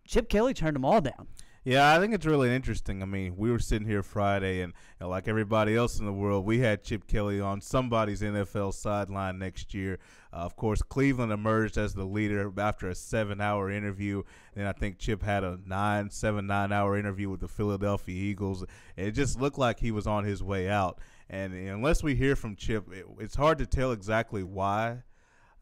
Chip Kelly turned them all down. Yeah, I think it's really interesting. I mean, we were sitting here Friday, and like everybody else in the world, we had Chip Kelly on somebody's NFL sideline next year. Of course, Cleveland emerged as the leader after a 7-hour interview. Then I think Chip had a 9-hour interview with the Philadelphia Eagles. It just looked like he was on his way out. And unless we hear from Chip, it's hard to tell exactly why.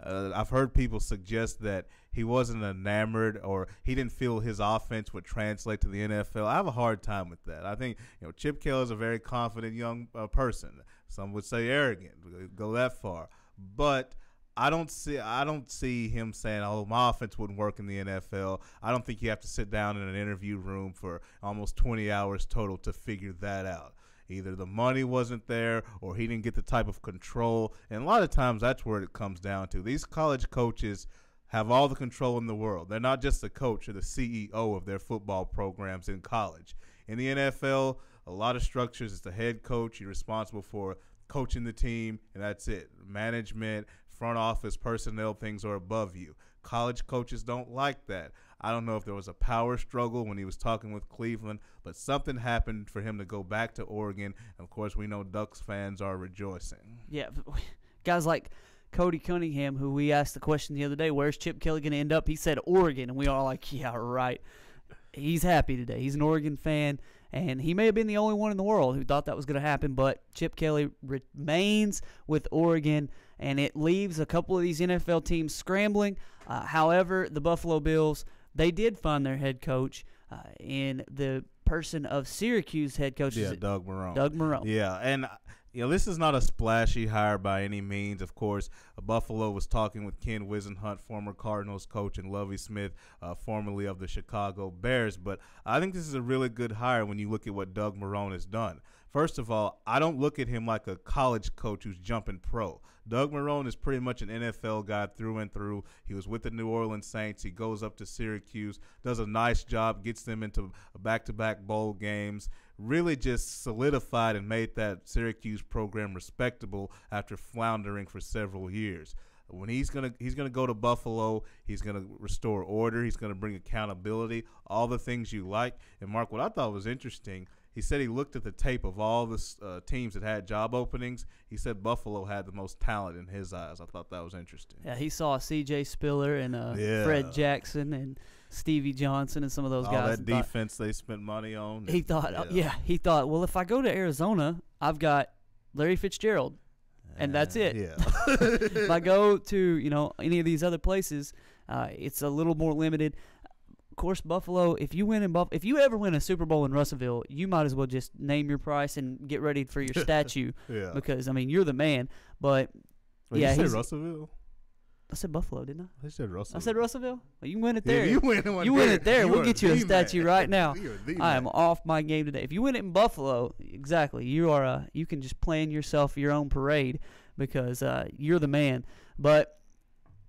I've heard people suggest that he wasn't enamored or he didn't feel his offense would translate to the NFL. I have a hard time with that. I think Chip Kelly is a very confident young person. Some would say arrogant, go that far. But I don't see him saying, "Oh, my offense wouldn't work in the NFL." I don't think you have to sit down in an interview room for almost 20 hours total to figure that out. Either the money wasn't there or he didn't get the type of control. And a lot of times that's where it comes down to. These college coaches have all the control in the world. They're not just the coach or the CEO of their football programs in college. In the NFL, a lot of structures, it's the head coach. You're responsible for coaching the team, and that's it. Management, front office, personnel, things are above you. College coaches don't like that. I don't know if there was a power struggle when he was talking with Cleveland, but something happened for him to go back to Oregon. And, of course, we know Ducks fans are rejoicing. Yeah, guys like Cody Cunningham, who we asked the question the other day, where's Chip Kelly going to end up? He said Oregon, and we all like, yeah, right. he's happy today. He's an Oregon fan, and he may have been the only one in the world who thought that was going to happen, but Chip Kelly remains with Oregon, and it leaves a couple of these NFL teams scrambling. However, the Buffalo Bills, they did find their head coach in the person of Syracuse head coach. Yeah, Doug Marrone. Doug Marrone. Yeah, and this is not a splashy hire by any means. Of course, Buffalo was talking with Ken Wisenhunt, former Cardinals coach, and Lovie Smith, formerly of the Chicago Bears. But I think this is a really good hire when you look at what Doug Marrone has done. First of all, I don't look at him like a college coach who's jumping pro. Doug Marrone is pretty much an NFL guy through and through. He was with the New Orleans Saints. He goes up to Syracuse, does a nice job, gets them into back-to-back bowl games, really just solidified and made that Syracuse program respectable after floundering for several years. When he's gonna go to Buffalo, he's gonna restore order, he's gonna bring accountability, all the things you like. And Mark, what I thought was interesting, he said he looked at the tape of all the teams that had job openings. He said Buffalo had the most talent in his eyes. I thought that was interesting. Yeah, he saw C.J. Spiller and Fred Jackson and Stevie Johnson and some of those guys. All that defense they spent money on. He thought, he thought, well, if I go to Arizona, I've got Larry Fitzgerald, and that's it. Yeah. If I go to any of these other places, it's a little more limited. Of course, Buffalo, if you ever win a Super Bowl in Russellville, you might as well just name your price and get ready for your statue. Yeah. Because, you're the man. But, you said Russellville? I said Buffalo, didn't I? I said Russellville. I said Russellville? Well, you win it there. Yeah, you win it there. We'll get you a statue man. right now. I am man. off my game today. If you win it in Buffalo, exactly, you can just plan yourself your own parade because you're the man. But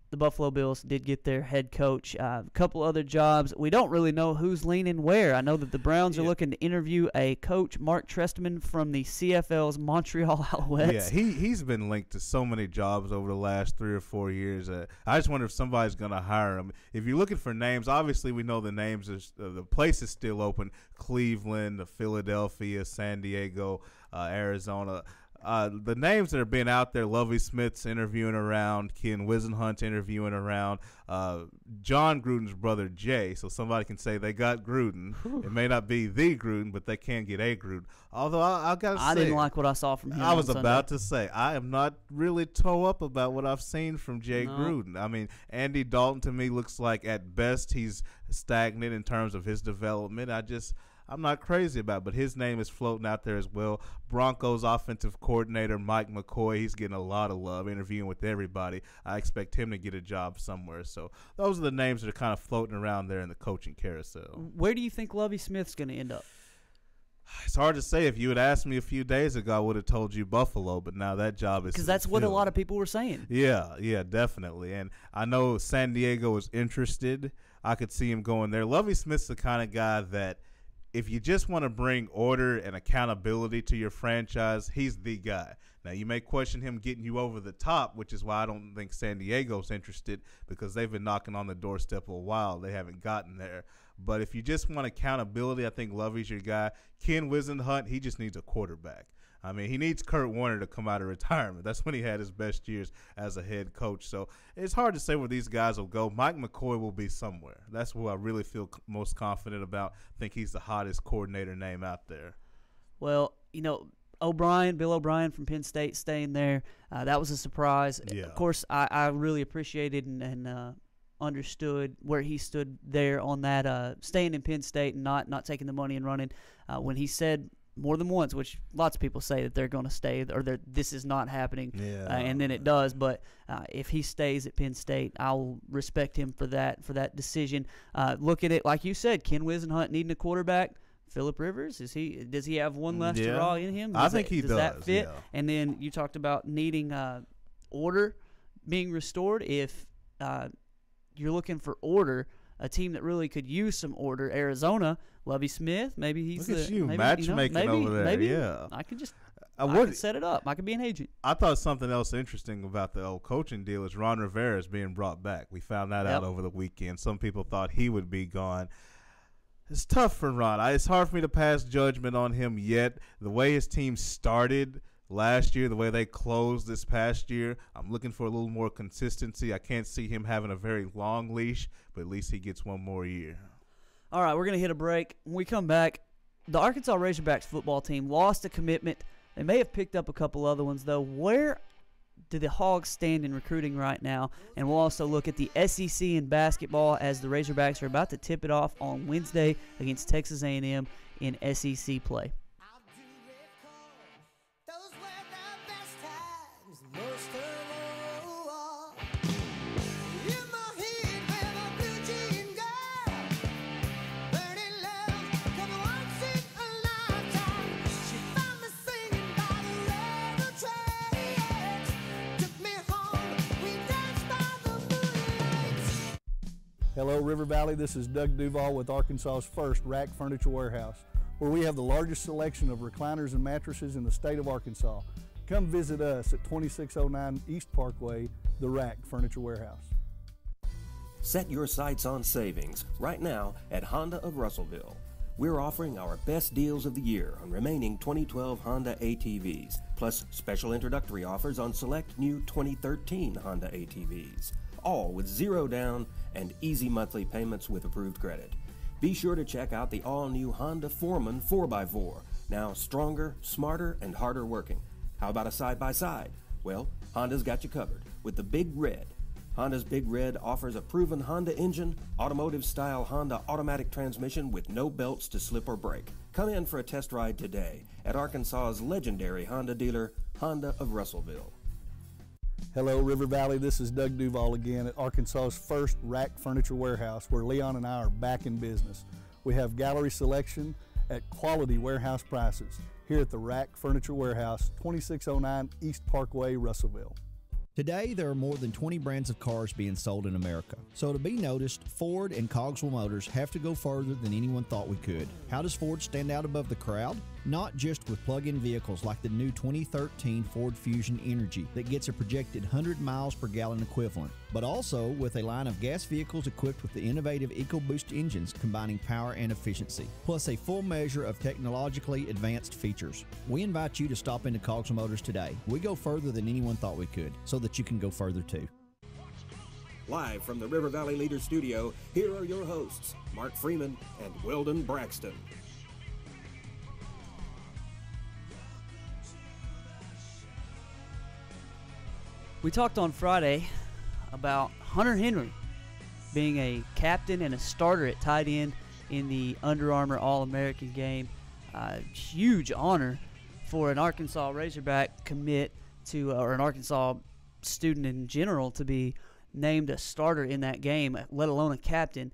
the Buffalo Bills did get their head coach. A couple other jobs. We don't really know who's leaning where. I know that the Browns are looking to interview a coach, Mark Trestman, from the CFL's Montreal Alouettes. Yeah, he's been linked to so many jobs over the last 3 or 4 years. I just wonder if somebody's going to hire him. If you're looking for names, obviously we know the names. The place is still open. Cleveland, Philadelphia, San Diego, Arizona. The names that are being out there, Lovie Smith's interviewing around, Ken Wisenhunt's interviewing around, John Gruden's brother Jay, so somebody can say they got Gruden. It may not be the Gruden, but they can get a Gruden. Although I got to say, I didn't like what I saw from him. I was about to say, I am not really toe up about what I've seen from Jay Gruden. Andy Dalton to me looks like at best he's stagnant in terms of his development. I'm not crazy about it, but his name is floating out there as well. Broncos offensive coordinator Mike McCoy, he's getting a lot of love, interviewing with everybody. I expect him to get a job somewhere. So those are the names that are kind of floating around there in the coaching carousel. Where do you think Lovie Smith's going to end up? It's hard to say. If you had asked me a few days ago, I would have told you Buffalo, but now that job is because that's what a lot of people were saying. Yeah, definitely. And I know San Diego is interested. I could see him going there. Lovie Smith's the kind of guy that if you just want to bring order and accountability to your franchise, he's the guy. Now, you may question him getting you over the top, which is why I don't think San Diego's interested, because they've been knocking on the doorstep a while. They haven't gotten there. But if you just want accountability, I think Lovie's your guy. Ken Wisenhunt, he just needs a quarterback. He needs Kurt Warner to come out of retirement. That's when he had his best years as a head coach. So it's hard to say where these guys will go. Mike McCoy will be somewhere. That's who I really feel most confident about. I think he's the hottest coordinator name out there. Well, Bill O'Brien from Penn State staying there. That was a surprise. Yeah. Of course, I really appreciated and understood where he stood there on that, staying in Penn State and not taking the money and running. When he said more than once, which lots of people say that they're going to stay or this is not happening, and then it does. But if he stays at Penn State, I'll respect him for that decision. Look at it like you said, Ken Wisenhunt needing a quarterback. Phillip Rivers, does he have one last hurrah in him? I think he does. Does that fit? Yeah. And then you talked about needing order being restored. If you're looking for order, a team that really could use some order, Arizona, Lovie Smith, maybe he's Look at you, matchmaking over there. Maybe yeah. I could just I could set it up. I could be an agent. I thought something else interesting about the old coaching deal is Ron Rivera is being brought back. We found that out over the weekend. Some people thought he would be gone. It's tough for Ron. It's hard for me to pass judgment on him yet. The way his team started last year, the way they closed this past year, I'm looking for a little more consistency. I can't see him having a very long leash, but at least he gets one more year. All right, we're going to hit a break. When we come back, the Arkansas Razorbacks football team lost a commitment. They may have picked up a couple other ones, though. Where do the Hogs stand in recruiting right now? And we'll also look at the SEC in basketball as the Razorbacks are about to tip it off on Wednesday against Texas A&M in SEC play. Hello, River Valley. This is Doug Duval with Arkansas's first Rack Furniture Warehouse, where we have the largest selection of recliners and mattresses in the state of Arkansas. Come visit us at 2609 East Parkway, the Rack Furniture Warehouse. Set your sights on savings right now at Honda of Russellville. We're offering our best deals of the year on remaining 2012 Honda ATVs, plus special introductory offers on select new 2013 Honda ATVs. All with zero down and easy monthly payments with approved credit. Be sure to check out the all-new Honda Foreman 4x4, now stronger, smarter, and harder working. How about a side-by-side? Well, Honda's got you covered with the Big Red. Honda's Big Red offers a proven Honda engine, automotive-style Honda automatic transmission with no belts to slip or break. Come in for a test ride today at Arkansas's legendary Honda dealer, Honda of Russellville. Hello, River Valley. This is Doug Duval again at Arkansas's first Rack Furniture Warehouse, where Leon and I are back in business. We have gallery selection at quality warehouse prices here at the Rack Furniture Warehouse, 2609 East Parkway, Russellville. Today, there are more than 20 brands of cars being sold in America. So to be noticed, Ford and Cogswell Motors have to go further than anyone thought we could. How does Ford stand out above the crowd? Not just with plug-in vehicles like the new 2013 Ford Fusion Energy that gets a projected 100 miles per gallon equivalent, but also with a line of gas vehicles equipped with the innovative EcoBoost engines combining power and efficiency, plus a full measure of technologically advanced features. We invite you to stop into Cogswell Motors today. We go further than anyone thought we could, so that you can go further too. Live from the River Valley Leader Studio, here are your hosts, Mark Freeman and Weldon Braxton. We talked on Friday about Hunter Henry being a captain and a starter at tight end in the Under Armour All-American game. Huge honor for an Arkansas Razorback commit to, or an Arkansas student in general, to be named a starter in that game, let alone a captain.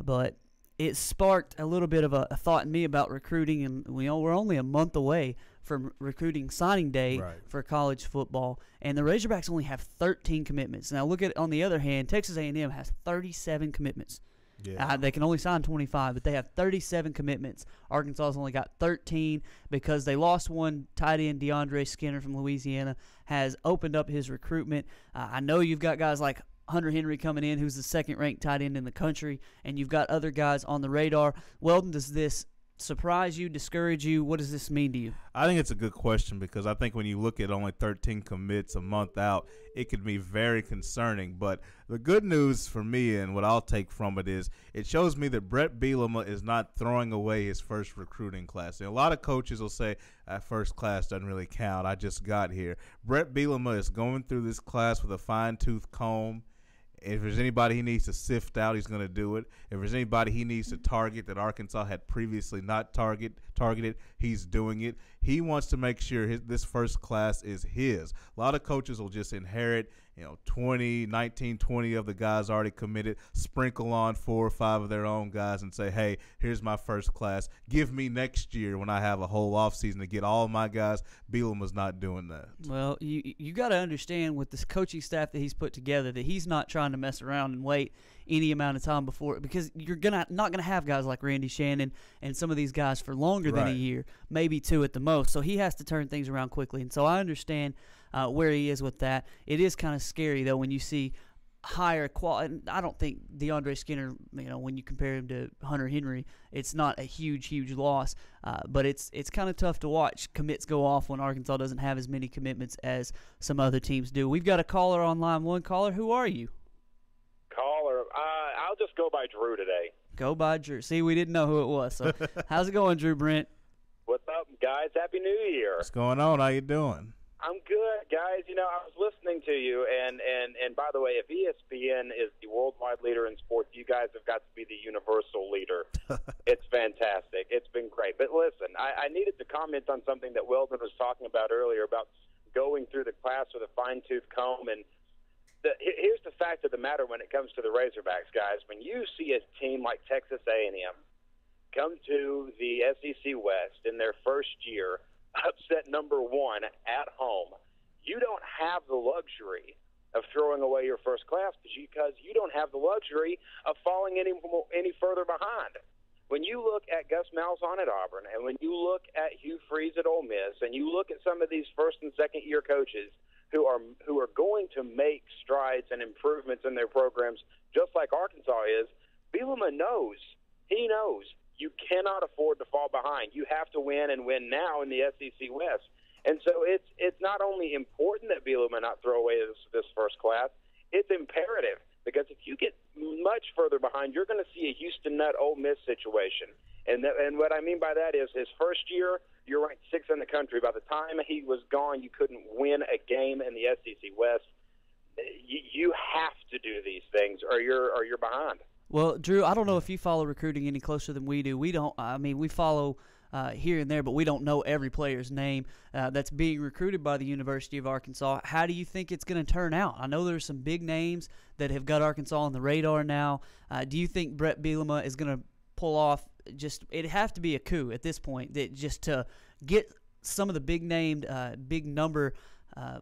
But it sparked a little bit of a thought in me about recruiting, and we're only a month away from recruiting signing day for college football, and the Razorbacks only have 13 commitments. Now look at, on the other hand, Texas A&M has 37 commitments. Yeah. They can only sign 25, but they have 37 commitments. Arkansas's only got 13 because they lost one. Tight end DeAndre Skinner from Louisiana has opened up his recruitment. I know you've got guys like Hunter Henry coming in, who's the second-ranked tight end in the country, and you've got other guys on the radar. Weldon, does this surprise you, discourage you? What does this mean to you? I think it's a good question, because I think when you look at only 13 commits a month out, it could be very concerning. But the good news for me, and what I'll take from it, is it shows me that Brett Bielema is not throwing away his first recruiting class. And a lot of coaches will say, that first class doesn't really count, I just got here. Brett Bielema is going through this class with a fine-tooth comb. If there's anybody he needs to sift out, he's going to do it. If there's anybody he needs to target that Arkansas had previously not targeted, he's doing it. He wants to make sure this first class is his. A lot of coaches will just inherit, 19, 20 of the guys already committed, sprinkle on 4 or 5 of their own guys and say, hey, here's my first class. Give me next year when I have a whole offseason to get all of my guys. Bielema's not doing that. Well, you got to understand with this coaching staff that he's put together that he's not trying to mess around and wait any amount of time before, because you're not gonna have guys like Randy Shannon and some of these guys for longer than a year, maybe 2 at the most. So he has to turn things around quickly, and so I understand where he is with that. It is kind of scary though when you see higher quality. I don't think DeAndre Skinner, when you compare him to Hunter Henry, it's not a huge loss, but it's kind of tough to watch commits go off when Arkansas doesn't have as many commitments as some other teams do. We've got a caller on line 1. Caller, who are you? Caller, I'll just go by Drew today. Go by Drew. See, we didn't know who it was. So how's it going, Drew Brent? What's up, guys? Happy New Year. What's going on? How you doing? I'm good, guys. You know, I was listening to you, and by the way, if ESPN is the worldwide leader in sports, you guys have got to be the universal leader. It's fantastic. It's been great. But listen, I needed to comment on something that Weldon was talking about earlier about going through the class with a fine-tooth comb. And here's the fact of the matter when it comes to the Razorbacks, guys. When you see a team like Texas A&M come to the SEC West in their first year, upset number 1 at home, you don't have the luxury of throwing away your first class because you don't have the luxury of falling any further behind. When you look at Gus Malzahn at Auburn, and when you look at Hugh Freeze at Ole Miss, and you look at some of these first and second year coaches who are going to make strides and improvements in their programs, just like Arkansas is, Bielema knows. He knows. You cannot afford to fall behind. You have to win and win now in the SEC West. And so it's not only important that Bielema not throw away this first class, it's imperative because if you get much further behind, you're going to see a Houston Nutt Ole Miss situation. And what I mean by that is his first year, you're ranked 6th in the country. By the time he was gone, you couldn't win a game in the SEC West. You have to do these things or you're behind. Well, Drew, I don't know if you follow recruiting any closer than we do. We don't. I mean, we follow here and there, but we don't know every player's name that's being recruited by the University of Arkansas. How do you think it's going to turn out? I know there's some big names that have got Arkansas on the radar now. Do you think Brett Bielema is going to pull off it'd have to be a coup at this point, that just to get some of the big number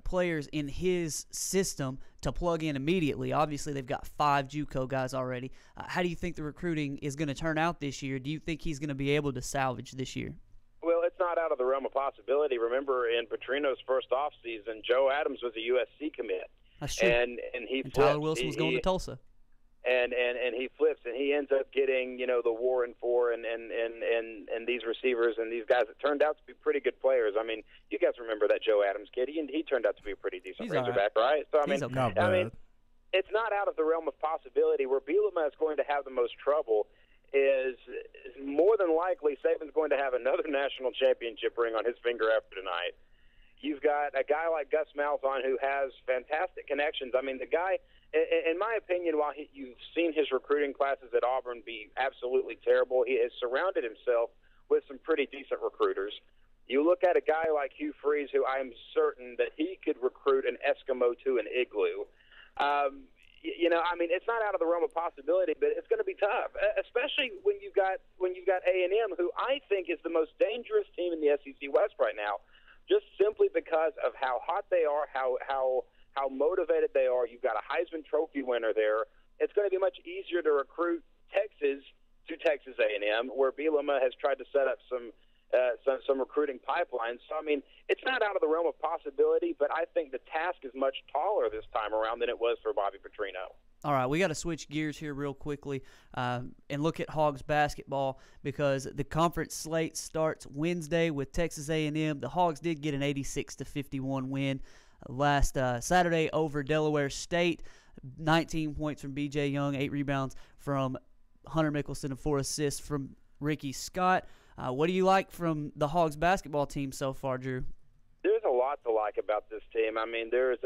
players in his system to plug in immediately? Obviously, they've got 5 JUCO guys already. How do you think the recruiting is going to turn out this year? Do you think he's going to be able to salvage this year? Well, it's not out of the realm of possibility. Remember, in Petrino's first offseason, Joe Adams was a USC commit. That's true. And Tyler Wilson was going to Tulsa. And he flips, and he ends up getting, the Warren 4 and these receivers and these guys that turned out to be pretty good players. I mean, you guys remember that Joe Adams kid? He turned out to be a pretty decent Razorback, right? So I mean, it's not out of the realm of possibility. Where Bielema is going to have the most trouble is more than likely Saban's going to have another national championship ring on his finger after tonight. You've got a guy like Gus Malzahn who has fantastic connections. I mean, the guy, in my opinion, while you've seen his recruiting classes at Auburn be absolutely terrible, he has surrounded himself with some pretty decent recruiters. You look at a guy like Hugh Freeze, who I'm certain that he could recruit an Eskimo to an igloo. I mean, it's not out of the realm of possibility, but it's going to be tough, especially when you've got A&M, who I think is the most dangerous team in the SEC West right now, just simply because of how hot they are, how motivated they are. You've got a Heisman Trophy winner there. It's going to be much easier to recruit Texas to Texas A&M, where Bielema has tried to set up some recruiting pipelines. So, I mean, it's not out of the realm of possibility, but I think the task is much taller this time around than it was for Bobby Petrino. All right, we got to switch gears here real quickly and look at Hogs basketball, because the conference slate starts Wednesday with Texas A&M. The Hogs did get an 86-51 win last Saturday over Delaware State. 19 points from B.J. Young, 8 rebounds from Hunter Mickelson, and 4 assists from Ricky Scott. What do you like from the Hogs basketball team so far, Drew? There's a lot to like about this team. I mean, there are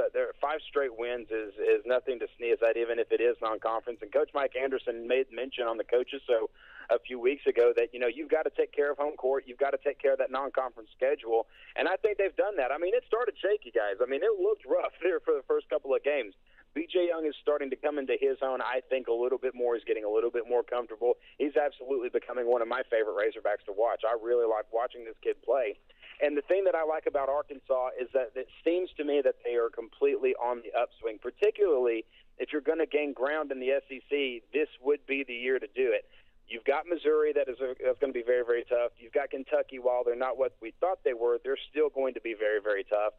5 straight wins is nothing to sneeze at, even if it is non-conference. And Coach Mike Anderson made mention on the coaches show a few weeks ago that, you've got to take care of home court. You've got to take care of that non-conference schedule. And I think they've done that. I mean, it started shaky, guys. I mean, it looked rough there for the first couple of games. B.J. Young is starting to come into his own, I think, a little bit more. He's getting a little bit more comfortable. He's absolutely becoming one of my favorite Razorbacks to watch. I really like watching this kid play. And the thing that I like about Arkansas is that it seems to me that they are completely on the upswing, particularly if you're going to gain ground in the SEC. This would be the year to do it. You've got Missouri that is going to be very, very tough. You've got Kentucky. While they're not what we thought they were, they're still going to be very, very tough.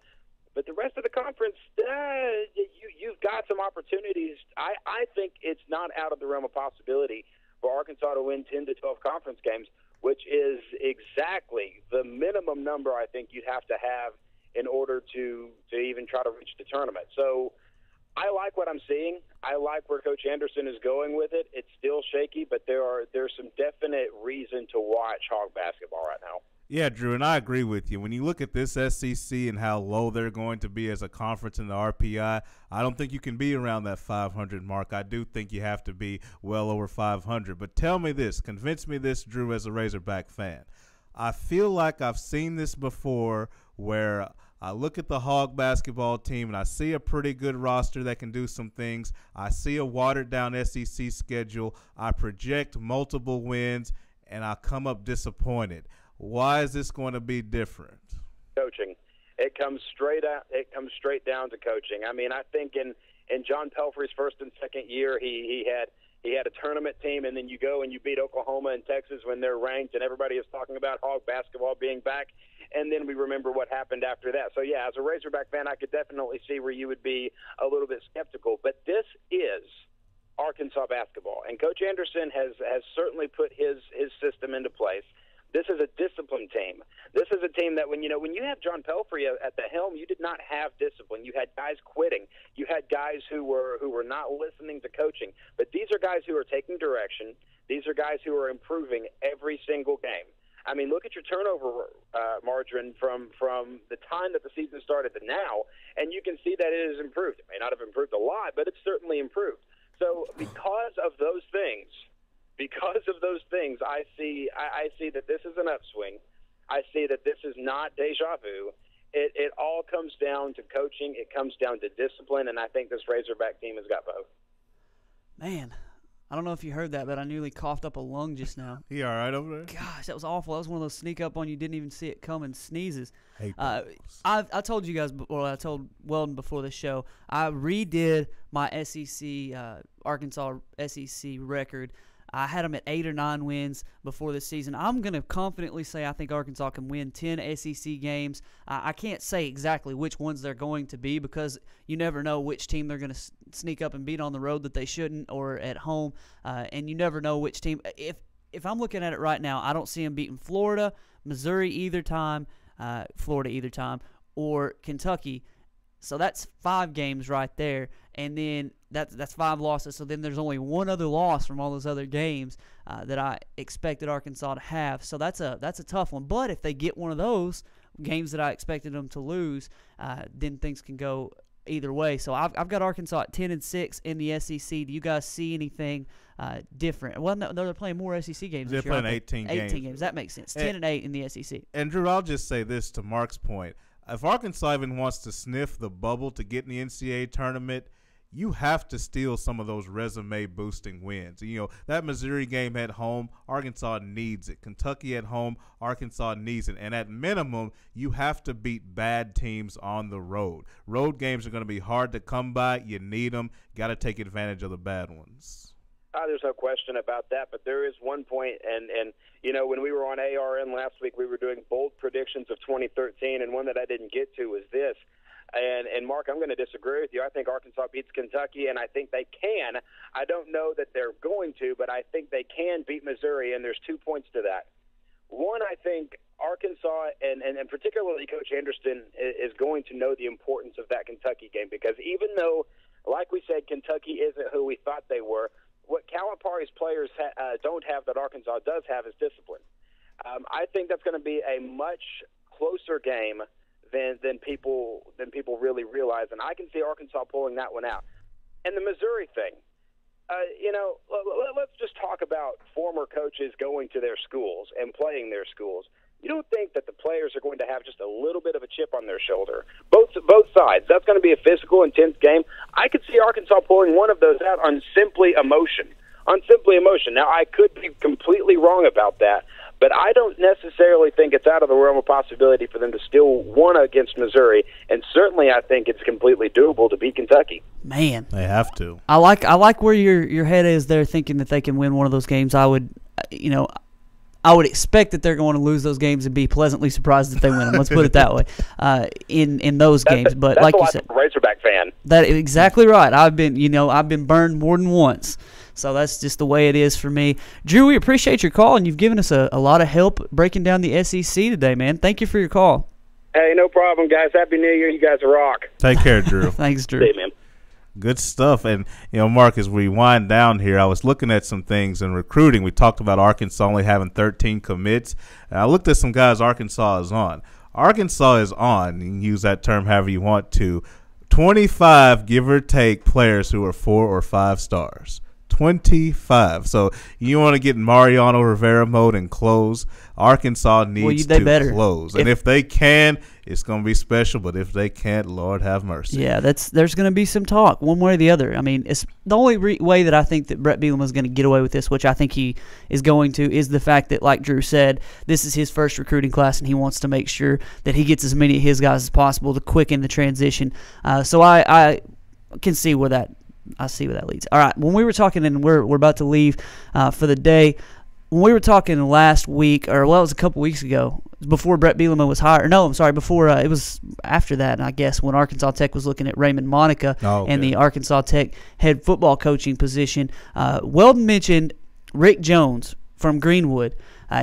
But the rest of the conference, you've got some opportunities. I think it's not out of the realm of possibility for Arkansas to win 10 to 12 conference games, which is exactly the minimum number I think you'd have to have in order to even try to reach the tournament. So I like what I'm seeing. I like where Coach Anderson is going with it. It's still shaky, but there's some definite reason to watch Hog basketball right now. Yeah, Drew, and I agree with you. When you look at this SEC and how low they're going to be as a conference in the RPI, I don't think you can be around that 500 mark. I do think you have to be well over 500. But tell me this, convince me this, Drew, as a Razorback fan. I feel like I've seen this before where I look at the Hog basketball team and I see a pretty good roster that can do some things. I see a watered-down SEC schedule. I project multiple wins, and I come up disappointed. Why is this going to be different? Coaching. It comes straight out. It comes straight down to coaching. I mean, I think in John Pelfrey's first and second year, he had a tournament team, and then you go and you beat Oklahoma and Texas when they're ranked, and everybody is talking about Hog basketball being back. And then we remember what happened after that. So yeah, as a Razorback fan, I could definitely see where you would be a little bit skeptical. But this is Arkansas basketball, and Coach Anderson has certainly put his system into place. This is a disciplined team. This is a team that when you have John Pelfrey at the helm, you did not have discipline. You had guys quitting. You had guys who were not listening to coaching. But these are guys who are taking direction. These are guys who are improving every single game. I mean, look at your turnover margin from the time that the season started to now, and you can see that it has improved. It may not have improved a lot, but it's certainly improved. So because of those things, I see that this is an upswing. I see that this is not deja vu. It all comes down to coaching. It comes down to discipline, and I think this Razorback team has got both. Man, I don't know if you heard that, but I nearly coughed up a lung just now. You all right over there? Gosh, that was awful. That was one of those sneak up on you, didn't even see it coming sneezes. I told you guys, well, I told Weldon before the show, I redid my SEC, Arkansas SEC record. I had them at 8 or 9 wins before this season. I'm going to confidently say I think Arkansas can win 10 SEC games. I can't say exactly which ones they're going to be because you never know which team they're going to sneak up and beat on the road that they shouldn't or at home, and you never know which team. If I'm looking at it right now, I don't see them beating Florida, Missouri either time, or Kentucky. So that's 5 games right there, and then that's 5 losses. So then there's only one other loss from all those other games that I expected Arkansas to have. So that's a tough one. But if they get one of those games that I expected them to lose, then things can go either way. So I've got Arkansas at 10-6 in the SEC. Do you guys see anything different? Well, no, they're playing more SEC games. They're this year, playing 18 games. 18 games. That makes sense. 10-8 in the SEC. And Drew, I'll just say this to Mark's point. If Arkansas even wants to sniff the bubble to get in the NCAA tournament, you have to steal some of those resume-boosting wins. You know, that Missouri game at home, Arkansas needs it. Kentucky at home, Arkansas needs it. And at minimum, you have to beat bad teams on the road. Road games are going to be hard to come by. You need them. Got to take advantage of the bad ones. There's no question about that, but there is one point, and you know, when we were on ARN last week, we were doing bold predictions of 2013, and one that I didn't get to was this. And Mark, I'm going to disagree with you. I think Arkansas beats Kentucky, and I think they can. I don't know that they're going to, but I think they can beat Missouri, and there's 2 points to that. One, I think Arkansas and particularly Coach Anderson is going to know the importance of that Kentucky game because even though, like we said, Kentucky isn't who we thought they were, what Calipari's players don't have that Arkansas does have is discipline. I think that's going to be a much closer game than people really realize, and I can see Arkansas pulling that one out. And the Missouri thing, let's just talk about former coaches going to their schools and playing their schools. You don't think that the players are going to have just a little bit of a chip on their shoulder? Both sides. That's going to be a physical, intense game. I could see Arkansas pulling one of those out on simply emotion. Now, I could be completely wrong about that, but I don't necessarily think it's out of the realm of possibility for them to steal one against Missouri, and certainly I think it's completely doable to beat Kentucky. Man, they have to. I like where your head is there, thinking that they can win one of those games. I would expect that they're going to lose those games and be pleasantly surprised if they win them. Let's put it that way. In those games, but that's like you said, Razorback fan. That exactly right. I've been burned more than once. So that's just the way it is for me. Drew, we appreciate your call, and you've given us a lot of help breaking down the SEC today, man. Thank you for your call. Hey, no problem, guys. Happy New Year. You guys rock. Take care, Drew. Thanks, Drew. See you, man. Good stuff. And, Mark, as we wind down here, I was looking at some things in recruiting. We talked about Arkansas only having 13 commits. And I looked at some guys Arkansas is on. Arkansas is on, you can use that term however you want to, 25, give or take, players who are 4 or 5 stars. 25. So you want to get Mariano Rivera mode and close. Arkansas needs to close. And if they can, it's going to be special. But if they can't, Lord have mercy. Yeah, there's going to be some talk one way or the other. I mean, it's the only way that I think that Brett Bielema is going to get away with this, which I think he is going to, is the fact that, like Drew said, this is his first recruiting class, and he wants to make sure that he gets as many of his guys as possible to quicken the transition. So I can see where that leads. All right, when we were talking, and we're about to leave for the day, when we were talking last week, it was a couple weeks ago, before Brett Bielema was hired. No, I'm sorry, before it was after that, I guess, when Arkansas Tech was looking at Raymond Monica and the Arkansas Tech head football coaching position. Weldon mentioned Rick Jones from Greenwood.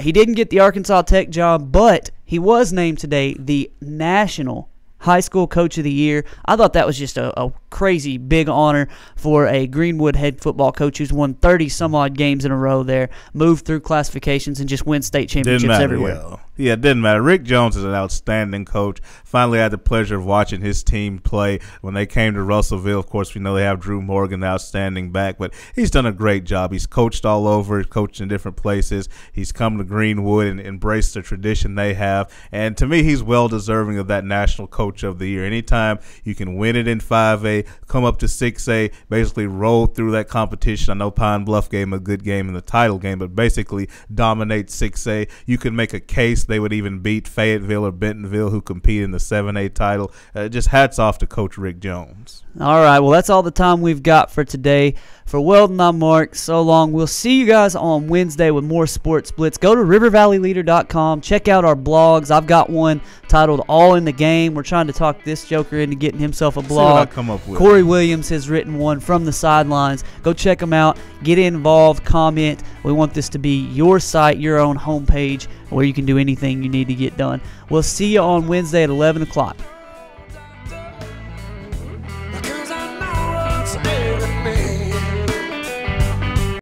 He didn't get the Arkansas Tech job, but he was named today the National High School Coach of the Year. I thought that was just a crazy big honor for a Greenwood head football coach who's won 30-some-odd games in a row there, moved through classifications, and just win state championships everywhere. Yeah, it didn't matter. Rick Jones is an outstanding coach. Finally had the pleasure of watching his team play when they came to Russellville. Of course, we know they have Drew Morgan, the outstanding back, but he's done a great job. He's coached all over, coached in different places. He's come to Greenwood and embraced the tradition they have. And to me, he's well deserving of that National Coach of the Year. Anytime you can win it in 5A, come up to 6A, basically roll through that competition. I know Pine Bluff gave him a good game in the title game, but basically dominate 6A. You can make a case they would even beat Fayetteville or Bentonville, who compete in the 7A title. Just hats off to Coach Rick Jones. All right, well, that's all the time we've got for today. For Weldon, I'm Mark. So long. We'll see you guys on Wednesday with more Sports Blitz. Go to rivervalleyleader.com. Check out our blogs. I've got one titled All in the Game. We're trying to talk this joker into getting himself a blog. See what I come up with. Corey Williams has written one from the sidelines. Go check them out. Get involved. Comment. We want this to be your site, your own homepage, where you can do anything you need to get done. We'll see you on Wednesday at 11 o'clock.